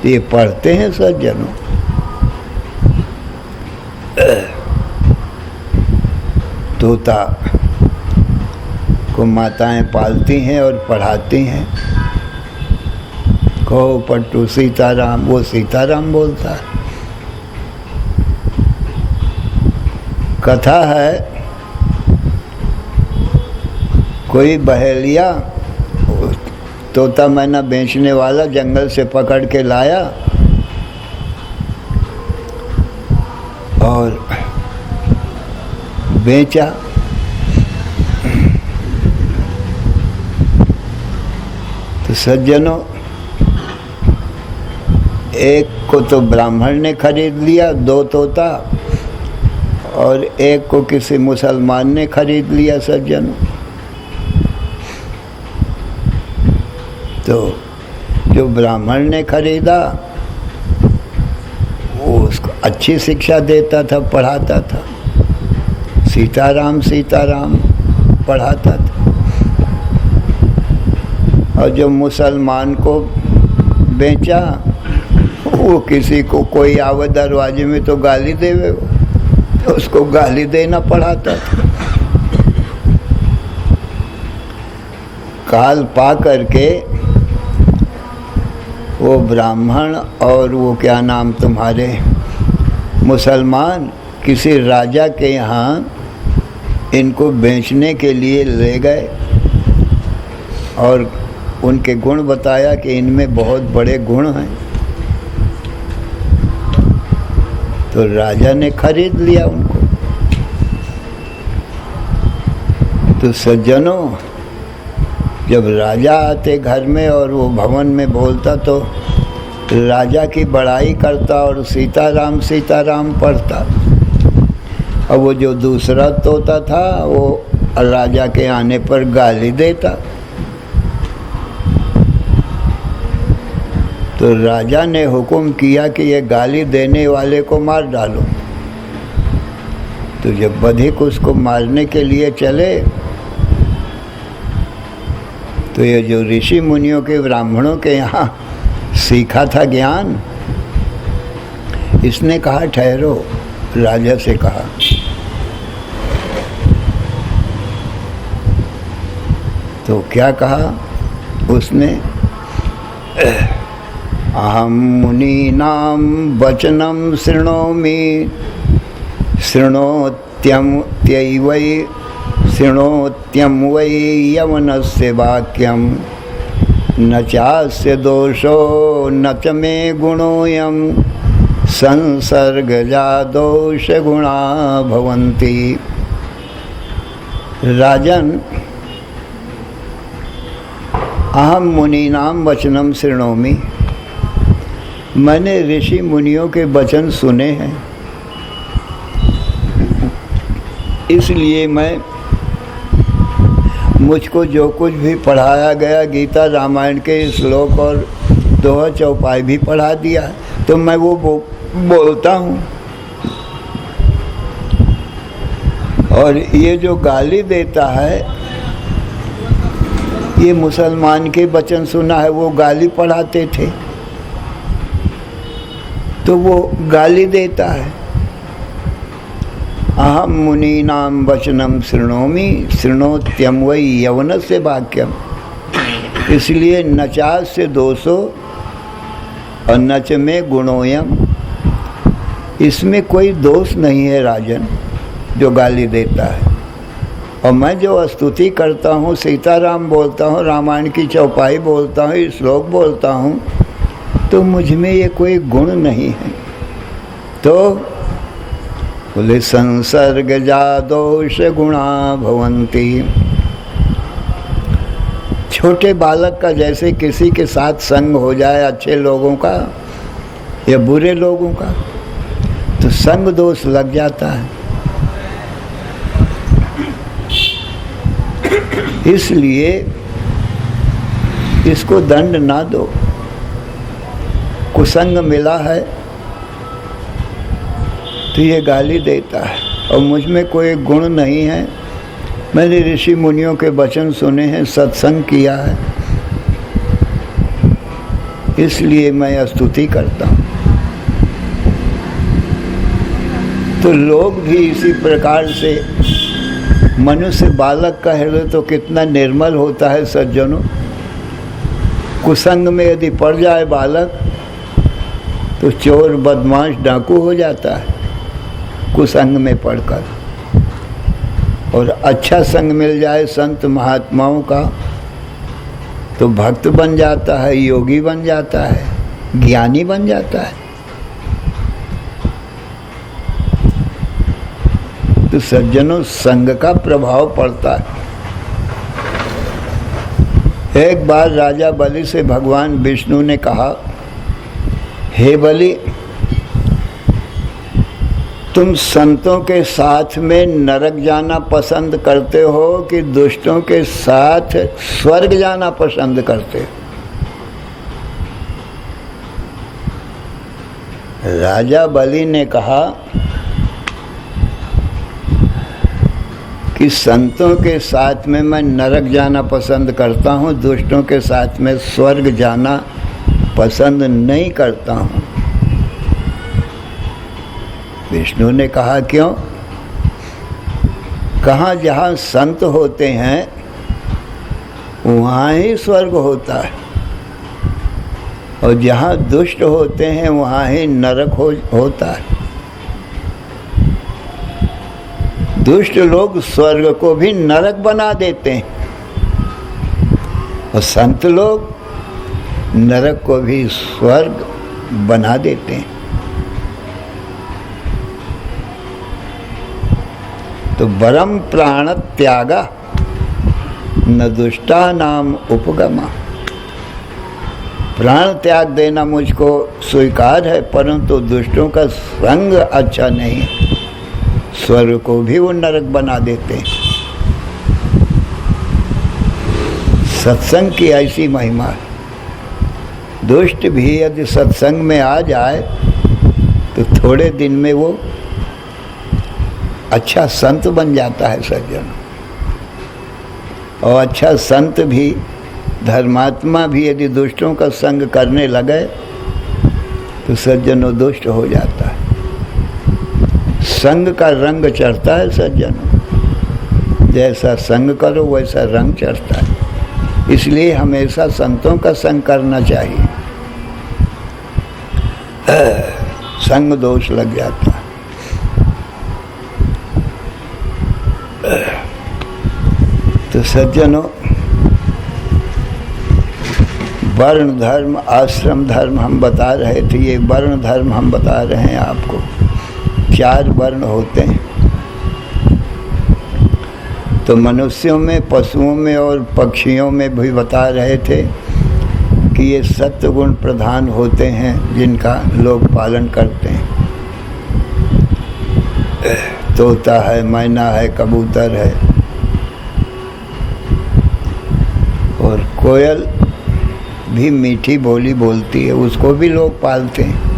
ये पढ़ते हैं सज्जनों। तोता को माताएं पालती हैं और पढ़ाती हैं। कहो पट्टू सीताराम, वो सीताराम बोलता है। कथा है, कोई बहेलिया तोता मैना बेचने वाला जंगल से पकड़ के लाया और बेचा। तो सज्जनों, एक को तो ब्राह्मण ने खरीद लिया 2 तोता, और एक को किसी मुसलमान ने खरीद लिया सज्जनों। तो जो ब्राह्मण ने खरीदा वो उसको अच्छी शिक्षा देता था, पढ़ाता था, सीताराम सीताराम पढ़ाता था। और जो मुसलमान को बेचा, वो किसी को कोई आवे दरवाजे में तो गाली देवे, तो उसको गाली देना पड़ाता था। काल पा करके वो ब्राह्मण और वो क्या नाम तुम्हारे मुसलमान किसी राजा के यहाँ इनको बेचने के लिए ले गए और उनके गुण बताया कि इनमें बहुत बड़े गुण हैं। तो राजा ने खरीद लिया उनको। तो सज्जनों, जब राजा आते घर में और वो भवन में बोलता तो राजा की बड़ाई करता और सीताराम सीताराम पढ़ता। और वो जो दूसरा तोता था वो राजा के आने पर गाली देता। तो राजा ने हुक्म किया कि ये गाली देने वाले को मार डालो। तो जब बधिक उसको मारने के लिए चले तो ये जो ऋषि मुनियों के ब्राह्मणों के यहाँ सीखा था ज्ञान, इसने कहा ठहरो, राजा से कहा। तो क्या कहा उसने? अहम मुनीनां वचनं शृणोमि शृणोत्यं वै यवनस्य वाक्यं न चास्य दोषो न च मे गुणोऽयं संसर्गजा दोषगुणा भवन्ति। राजन, अहम मुनीनां वचनं शृणोमि, मैंने ऋषि मुनियों के वचन सुने हैं, इसलिए मैं मुझको जो कुछ भी पढ़ाया गया, गीता रामायण के श्लोक और दोहा चौपाई भी पढ़ा दिया, तो मैं वो बोलता हूँ। और ये जो गाली देता है, ये मुसलमान के वचन सुना है, वो गाली पढ़ाते थे तो वो गाली देता है। अहम मुनीनां वचनं शृणोमि शृणोत्यं वै यवनस्य वाक्यम। इसलिए न चास्य दोषो और न च मे गुणोयम, इसमें कोई दोष नहीं है राजन जो गाली देता है। और मैं जो स्तुति करता हूँ, सीताराम बोलता हूँ, रामायण की चौपाई बोलता हूँ, श्लोक बोलता हूँ, तो मुझ में ये कोई गुण नहीं है। तो बोले संसर्गजा दोष गुणा भवन्ति। छोटे बालक का जैसे किसी के साथ संग हो जाए, अच्छे लोगों का या बुरे लोगों का, तो संग दोष लग जाता है। इसलिए इसको दंड ना दो। कुसंग मिला है तो ये गाली देता है और मुझ में कोई गुण नहीं है। मैंने ऋषि मुनियों के वचन सुने हैं, सत्संग किया है, इसलिए मैं स्तुति करता हूँ। तो लोग भी इसी प्रकार से, मनुष्य बालक का हृदय तो कितना निर्मल होता है सज्जनों। कुसंग में यदि पड़ जाए बालक तो चोर बदमाश डाकू हो जाता है कुसंग में पढ़कर। और अच्छा संग मिल जाए संत महात्माओं का तो भक्त बन जाता है, योगी बन जाता है, ज्ञानी बन जाता है। तो सज्जनों, संग का प्रभाव पड़ता है। एक बार राजा बलि से भगवान विष्णु ने कहा, हे बलि, तुम संतों के साथ में नरक जाना पसंद करते हो कि दुष्टों के साथ स्वर्ग जाना पसंद करते हो? राजा बलि ने कहा कि संतों के साथ में मैं नरक जाना पसंद करता हूँ, दुष्टों के साथ में स्वर्ग जाना पसंद नहीं करता हूँ। विष्णु ने कहा, क्यों? कहाँ जहाँ संत होते हैं वहाँ ही स्वर्ग होता है, और जहाँ दुष्ट होते हैं वहाँ ही नरक होता है। दुष्ट लोग स्वर्ग को भी नरक बना देते हैं और संत लोग नरक को भी स्वर्ग बना देते हैं। तो वरम प्राण त्यागा न दुष्टा नाम उपगमा। प्राण त्याग देना मुझको स्वीकार है, परंतु दुष्टों का संग अच्छा नहीं है। स्वर्ग को भी वो नरक बना देते हैं। सत्संग की ऐसी महिमा है। दुष्ट भी यदि सत्संग में आ जाए तो थोड़े दिन में वो अच्छा संत बन जाता है सज्जन। और अच्छा संत भी, धर्मात्मा भी यदि दुष्टों का संग करने लगे तो सज्जनों दुष्ट हो जाता है। संग का रंग चढ़ता है सज्जनों। जैसा संग करो वैसा रंग चढ़ता है। इसलिए हमेशा संतों का संग करना चाहिए। संग दोष लग जाता है। तो सज्जनों, वर्ण धर्म आश्रम धर्म हम बता रहे थे। ये वर्ण धर्म हम बता रहे हैं आपको। 4 वर्ण होते हैं। तो मनुष्यों में, पशुओं में और पक्षियों में भी बता रहे थे कि ये सत्वगुण प्रधान होते हैं जिनका लोग पालन करते हैं। तोता है, मैना है, कबूतर है और कोयल भी मीठी बोली बोलती है, उसको भी लोग पालते हैं।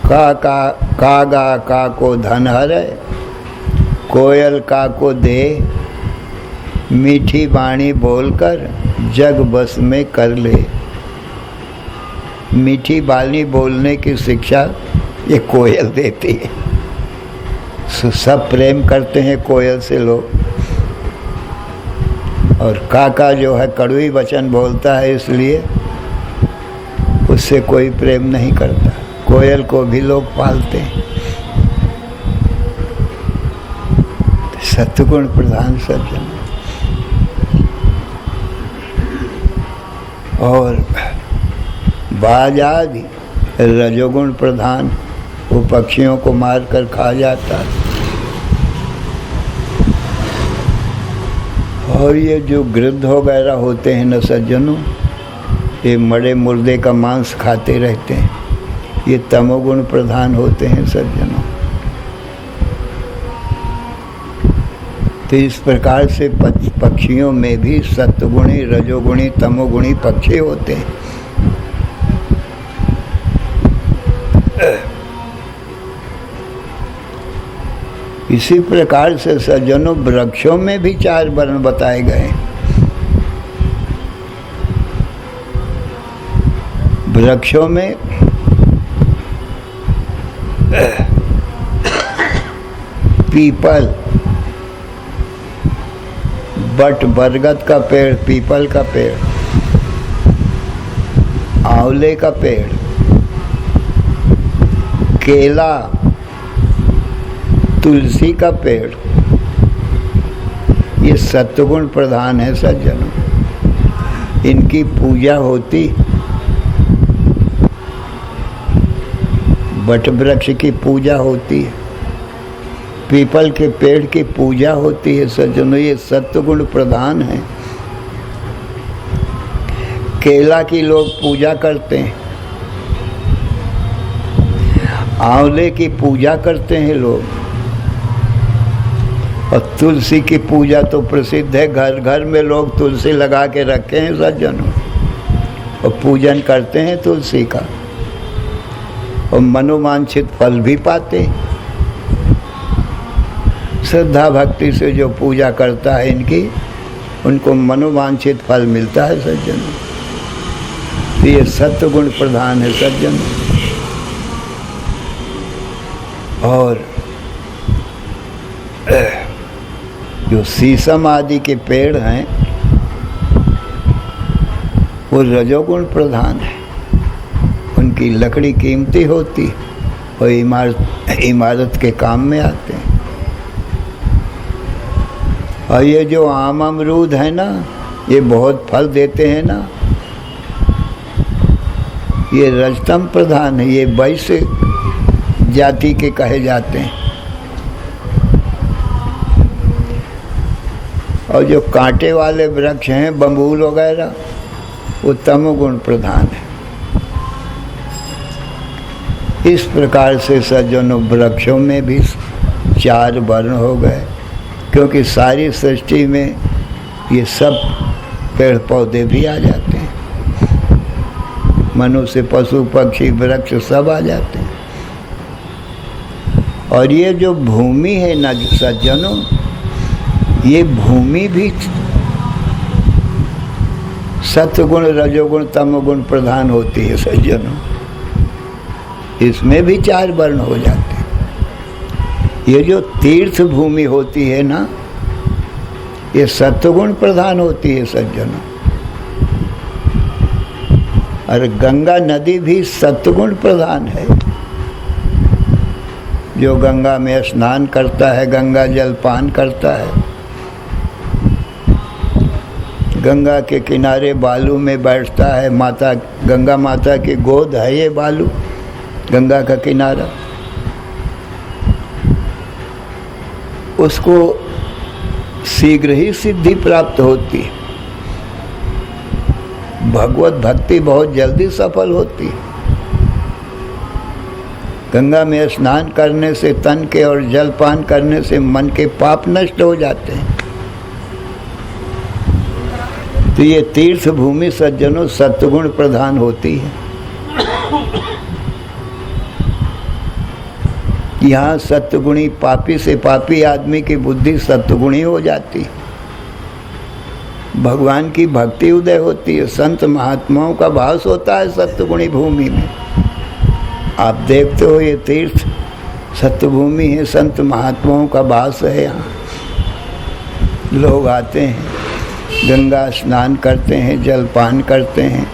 कागा का को धन हरे, कोयल का को दे, मीठी वाणी बोलकर जग बस में कर ले। मीठी वाणी बोलने की शिक्षा ये कोयल देती है। सब प्रेम करते हैं कोयल से लोग। और काका जो है कड़वी वचन बोलता है, इसलिए उससे कोई प्रेम नहीं करता। कोयल को भी लोग पालते हैं। सत्वगुण प्रधान सज्जन। और बाज आदि रजोगुण प्रधान, वो पक्षियों को मारकर खा जाता है। और ये जो गिद्ध वगैरह होते हैं न सज्जनों, ये मरे मुर्दे का मांस खाते रहते हैं। ये तमोगुण प्रधान होते हैं सज्जनों। तो इस प्रकार से पक्षियों में भी सत्वगुणी, रजोगुणी, तमोगुणी पक्षी होते हैं। इसी प्रकार से सज्जनों वृक्षों में भी 4 वर्ण बताए गए। वृक्षों में पीपल, बट बरगद का पेड़, पीपल का पेड़, आंवले का पेड़, केला, तुलसी का पेड़, ये सत्वगुण प्रधान है सज्जनों। इनकी पूजा होती, बट वृक्ष की पूजा होती है, पीपल के पेड़ की पूजा होती है सज्जनों। ये सत्वगुण प्रधान है। केला की लोग पूजा करते हैं, आंवले की पूजा करते हैं लोग, और तुलसी की पूजा तो प्रसिद्ध है। घर घर में लोग तुलसी लगा के रखे हैं सज्जनों, और पूजन करते हैं तुलसी का, और मनोवांछित फल भी पाते हैं। श्रद्धा भक्ति से जो पूजा करता है इनकी, उनको मनोवांछित फल मिलता है सज्जनों। तो ये सत्वगुण प्रधान है सज्जनों। और जो शीशम आदि के पेड़ हैं वो रजोगुण प्रधान है। उनकी लकड़ी कीमती होती, और इमारत के काम में आते हैं। और ये जो आम अमरूद है ना, ये बहुत फल देते हैं ना, ये रजतम प्रधान है, ये वैश्य जाति के कहे जाते हैं। और जो कांटे वाले वृक्ष हैं, बबूल वगैरह, वो तमोगुण प्रधान है। इस प्रकार से सज्जनों, वृक्षों में भी 4 वर्ण हो गए, क्योंकि सारी सृष्टि में ये सब पेड़ पौधे भी आ जाते हैं, मनुष्य, पशु, पक्षी, वृक्ष सब आ जाते हैं। और ये जो भूमि है ना सज्जनों, ये भूमि भी सत्वगुण, रजोगुण, तमोगुण प्रधान होती है सज्जनों। इसमें भी 4 वर्ण हो जाते हैं। ये जो तीर्थ भूमि होती है ना, ये सत्वगुण प्रधान होती है सज्जनों। और गंगा नदी भी सत्वगुण प्रधान है। जो गंगा में स्नान करता है, गंगा जल पान करता है, गंगा के किनारे बालू में बैठता है, माता गंगा माता की गोद है ये बालू, गंगा का किनारा, उसको शीघ्र ही सिद्धि प्राप्त होती है। भगवत भक्ति बहुत जल्दी सफल होती है। गंगा में स्नान करने से तन के और जलपान करने से मन के पाप नष्ट हो जाते हैं। तो ये तीर्थ भूमि सज्जनों सत्वगुण प्रधान होती है। यहाँ सत्वगुणी, पापी से पापी आदमी की बुद्धि सत्वगुणी हो जाती है। भगवान की भक्ति उदय होती है, संत महात्माओं का वास होता है सत्वगुणी भूमि में। आप देखते हो ये तीर्थ सत्वभूमि है, संत महात्माओं का वास है। यहाँ लोग आते हैं, गंगा स्नान करते हैं, जलपान करते हैं,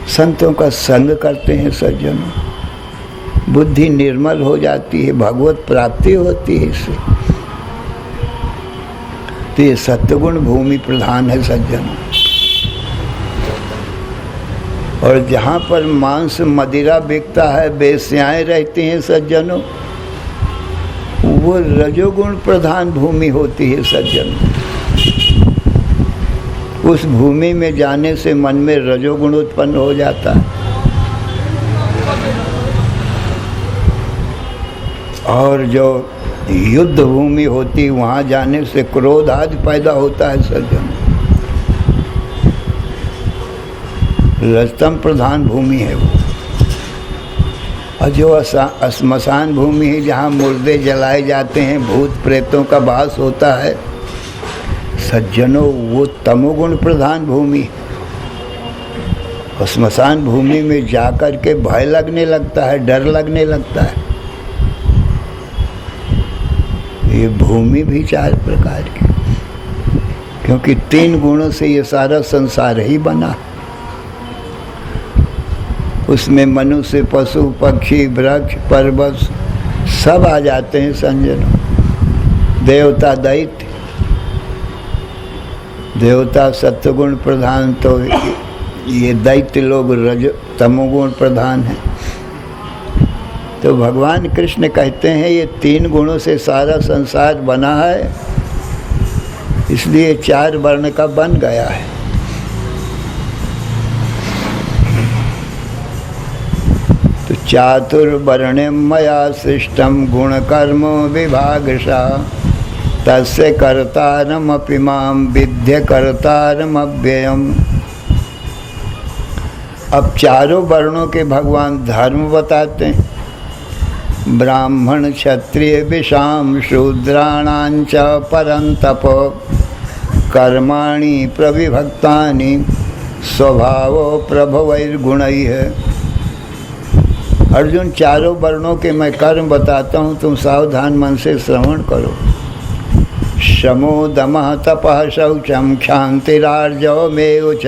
संतों का संग करते हैं सज्जनों। बुद्धि निर्मल हो जाती है, भगवत प्राप्ति होती है इससे। तो ये सत्वगुण भूमि प्रधान है सज्जनों। और जहाँ पर मांस मदिरा बिकता है, बेस्याएं रहती हैं सज्जनों, वो रजोगुण प्रधान भूमि होती है सज्जनों। उस भूमि में जाने से मन में रजोगुण उत्पन्न हो जाता है। और जो युद्ध भूमि होती, वहाँ जाने से क्रोध आदि पैदा होता है सज्जन। रजतम प्रधान भूमि है वो। और जो श्मशान भूमि है, जहाँ मुर्दे जलाए जाते हैं, भूत प्रेतों का वास होता है सज्जनों, वो तमोगुण प्रधान भूमि है। और श्मशान भूमि में जाकर के भय लगने लगता है, डर लगने लगता है। ये भूमि भी 4 प्रकार की, क्योंकि 3 गुणों से ये सारा संसार ही बना। उसमें मनुष्य, पशु, पक्षी, वृक्ष, पर्वत सब आ जाते हैं संजनों। देवता, दैत्य। देवता सत्वगुण प्रधान, तो ये दैत्य लोग तमोगुण प्रधान हैं। तो भगवान कृष्ण कहते हैं ये 3 गुणों से सारा संसार बना है, इसलिए 4 वर्ण का बन गया है। तो चातुर्वर्ण्यं मया सृष्टं गुणकर्म विभागशः तस्य कर्तारमपि मां विद्य कर्तारमव्ययम्। अब 4 वर्णों के भगवान धर्म बताते हैं। ब्राह्मण, क्षत्रिय, विषाम, शूद्राणां च परन्तप कर्माणि प्रविभक्तानि स्वभाव प्रभवैर्गुणैः। अर्जुन, 4 वर्णों के मैं कर्म बताता हूँ, तुम सावधान मन से श्रवण करो। शमो दमः तपः शौचं क्षान्तिरार्जवमेव च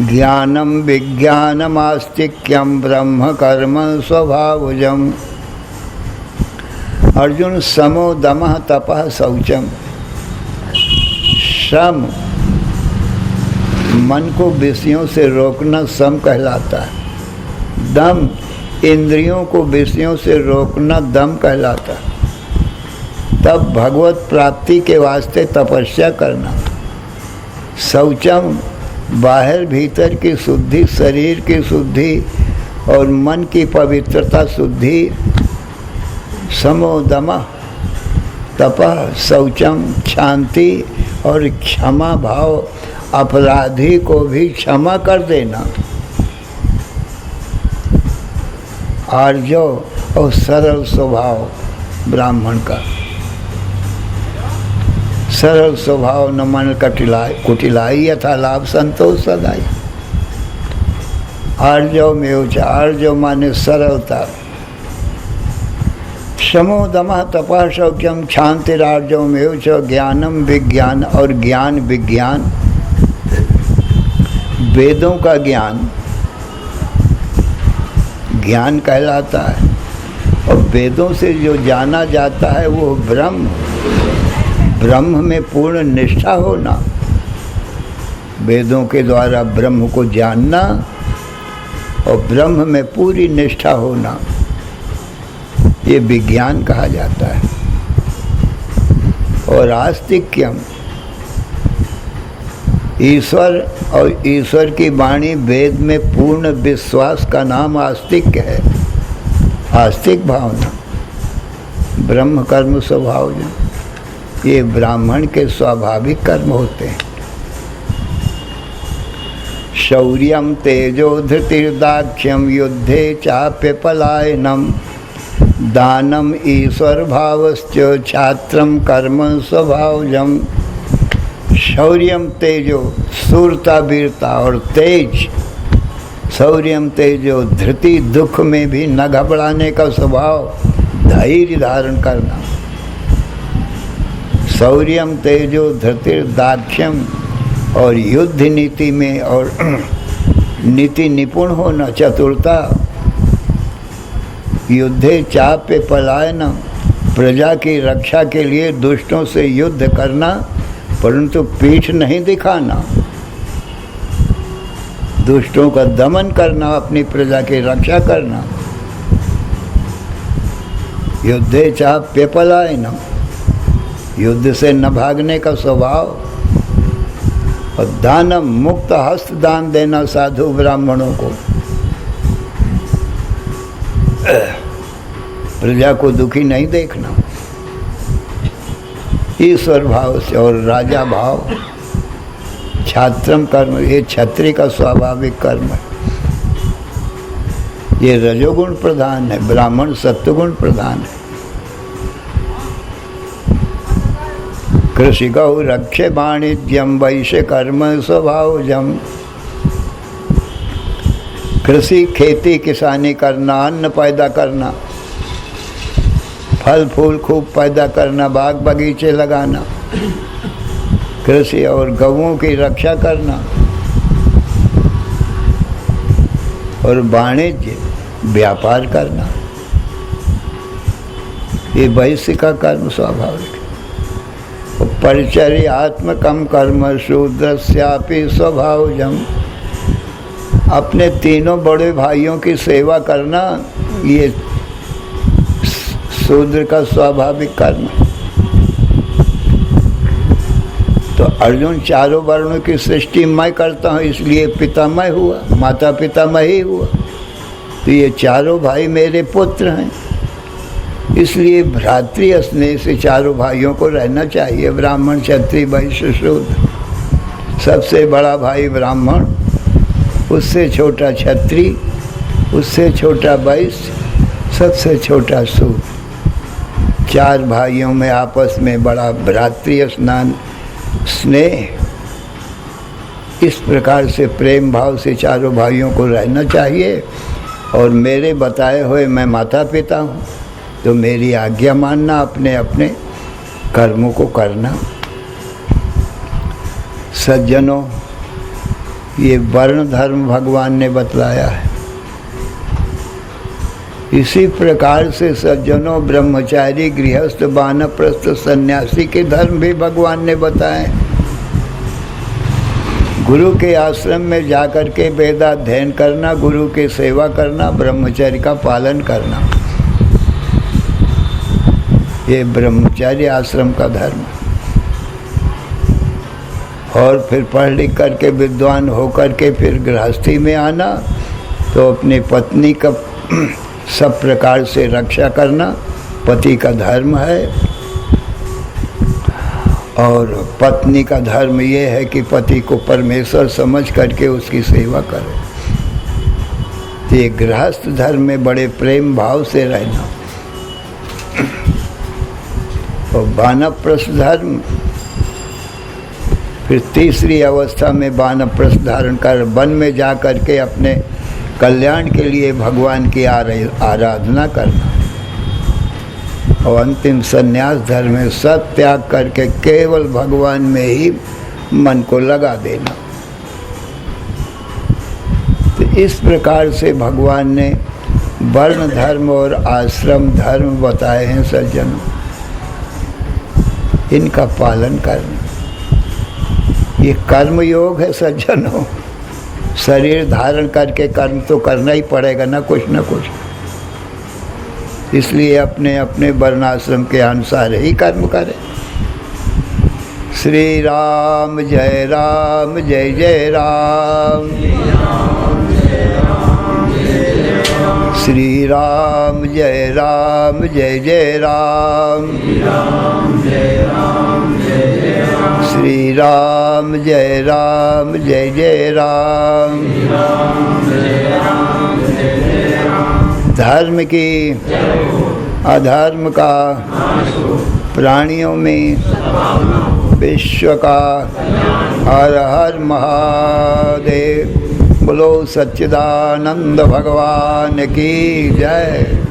ज्ञानं विज्ञानमास्तिक्यं ब्रह्म कर्म स्वभावजम्। अर्जुन समो दमः तपः शौचम। सम मन को विषयों से रोकना सम कहलाता है। दम इंद्रियों को विषयों से रोकना दम कहलाता है। तब भगवत प्राप्ति के वास्ते तपस्या करना। शौचम बाहर भीतर की शुद्धि, शरीर की शुद्धि और मन की पवित्रता शुद्धि। समो दमः तपः शौचम शांति और क्षमा भाव, अपराधी को भी क्षमा कर देना। आर्जव और सरल स्वभाव ब्राह्मण का। सरल स्वभाव न मन कुटिलाई यथा लाभ संतोष सदाई। आर्जव में ऊंचा, आर्जव माने सरलता। क्षमो दमः तपः शौचम क्षांतिरार्जव में ऊंचा। ज्ञानम विज्ञान और ज्ञान विज्ञान, वेदों का ज्ञान ज्ञान कहलाता है। और वेदों से जो जाना जाता है वो ब्रह्म, ब्रह्म में पूर्ण निष्ठा होना। वेदों के द्वारा ब्रह्म को जानना और ब्रह्म में पूरी निष्ठा होना, ये विज्ञान कहा जाता है। और आस्तिक्यम, ईश्वर और ईश्वर की वाणी वेद में पूर्ण विश्वास का नाम आस्तिक्य है। आस्तिक भावना, ब्रह्म कर्म स्वभाव, ये ब्राह्मण के स्वाभाविक कर्म होते हैं। शौर्यम तेजो धृतिर्दाक्ष्यम युद्धे चाप्य पलायनम। दानम ईश्वर भावश्च छात्रम कर्म स्वभावजम। शौर्यम तेजो शूरता वीरता और तेज। शौर्यम तेजो धृति, दुख में भी न घबराने का स्वभाव, धैर्य धारण करना। शौर्यम तेजो धृतिर्दाक्ष्यम और युद्ध नीति में और नीति निपुण होना, चतुरता। युद्धे चाप्य पलायन, प्रजा की रक्षा के लिए दुष्टों से युद्ध करना परंतु पीठ नहीं दिखाना। दुष्टों का दमन करना, अपनी प्रजा की रक्षा करना। युद्धे चाप्य पलायन, युद्ध से न भागने का स्वभाव। और दानम, मुक्त हस्त दान देना साधु ब्राह्मणों को। प्रजा को दुखी नहीं देखना। ईश्वर भाव से और राजा भाव। छात्रम कर्म, ये क्षत्रिय का स्वाभाविक कर्म है। ये रजोगुण प्रधान है, ब्राह्मण सत्वगुण प्रधान है। कृषि गौ रक्षे वाणिज्यम वैश्य कर्म स्वभावजम। कृषि खेती किसानी करना, अन्न पैदा करना, फल फूल खूब पैदा करना, बाग बगीचे लगाना। कृषि और गौओं की रक्षा करना। और वाणिज्य, व्यापार करना, ये वैश्य का कर्म स्वाभाविक है। परिचर्यात्मकम कर्म शूद्रस्यापि स्वभावजम। अपने तीनों बड़े भाइयों की सेवा करना, ये शूद्र का स्वाभाविक कर्म है। तो अर्जुन, चारों वर्णों की सृष्टि मैं करता हूँ, इसलिए पिता मैं हुआ, माता पिता मैं ही हुआ। तो ये चारों भाई मेरे पुत्र हैं, इसलिए भ्रातृ स्नेह से चारों भाइयों को रहना चाहिए। ब्राह्मण क्षत्रिय वैश्य शूद्र। सबसे बड़ा भाई ब्राह्मण, उससे छोटा क्षत्रिय, उससे छोटा वैश्य, सबसे छोटा शूद्र। चार भाइयों में आपस में बड़ा भ्रातृ स्नेह। इस प्रकार से प्रेम भाव से चारों भाइयों को रहना चाहिए। और मेरे बताए हुए मैं माता पिता हूँ, तो मेरी आज्ञा मानना, अपने अपने कर्मों को करना। सज्जनों, ये वर्ण धर्म भगवान ने बतलाया है। इसी प्रकार से सज्जनों, ब्रह्मचारी, गृहस्थ, वानप्रस्थ, सन्यासी के धर्म भी भगवान ने बताए। गुरु के आश्रम में जाकर के वेदाध्ययन करना, गुरु की सेवा करना, ब्रह्मचर्य का पालन करना, ये ब्रह्मचारी आश्रम का धर्म। और फिर पढ़ लिख करके विद्वान होकर के फिर गृहस्थी में आना, तो अपनी पत्नी का सब प्रकार से रक्षा करना पति का धर्म है। और पत्नी का धर्म ये है कि पति को परमेश्वर समझ करके उसकी सेवा करे। ये गृहस्थ धर्म में बड़े प्रेम भाव से रहना। और वानप्रस्थ धर्म, फिर तीसरी अवस्था में वानप्रस्थ धारण कर वन में जा करके अपने कल्याण के लिए भगवान की आराधना करना। और अंतिम संन्यास धर्म में सब त्याग करके केवल भगवान में ही मन को लगा देना। तो इस प्रकार से भगवान ने वर्ण धर्म और आश्रम धर्म बताए हैं सज्जनों। इनका पालन करना, ये कर्म योग है सज्जनों। शरीर धारण करके कर्म तो करना ही पड़ेगा ना कुछ। इसलिए अपने अपने वर्णाश्रम के अनुसार ही कर्म करें। श्री राम जय राम, जय जय राम। श्री राम जय राम, जय जय राम। श्री राम जय राम, जय जय राम। धर्म की अधर्म का प्राणियों में विश्व का हर हर महादेव। बोलो सच्चिदानंद भगवान की जय।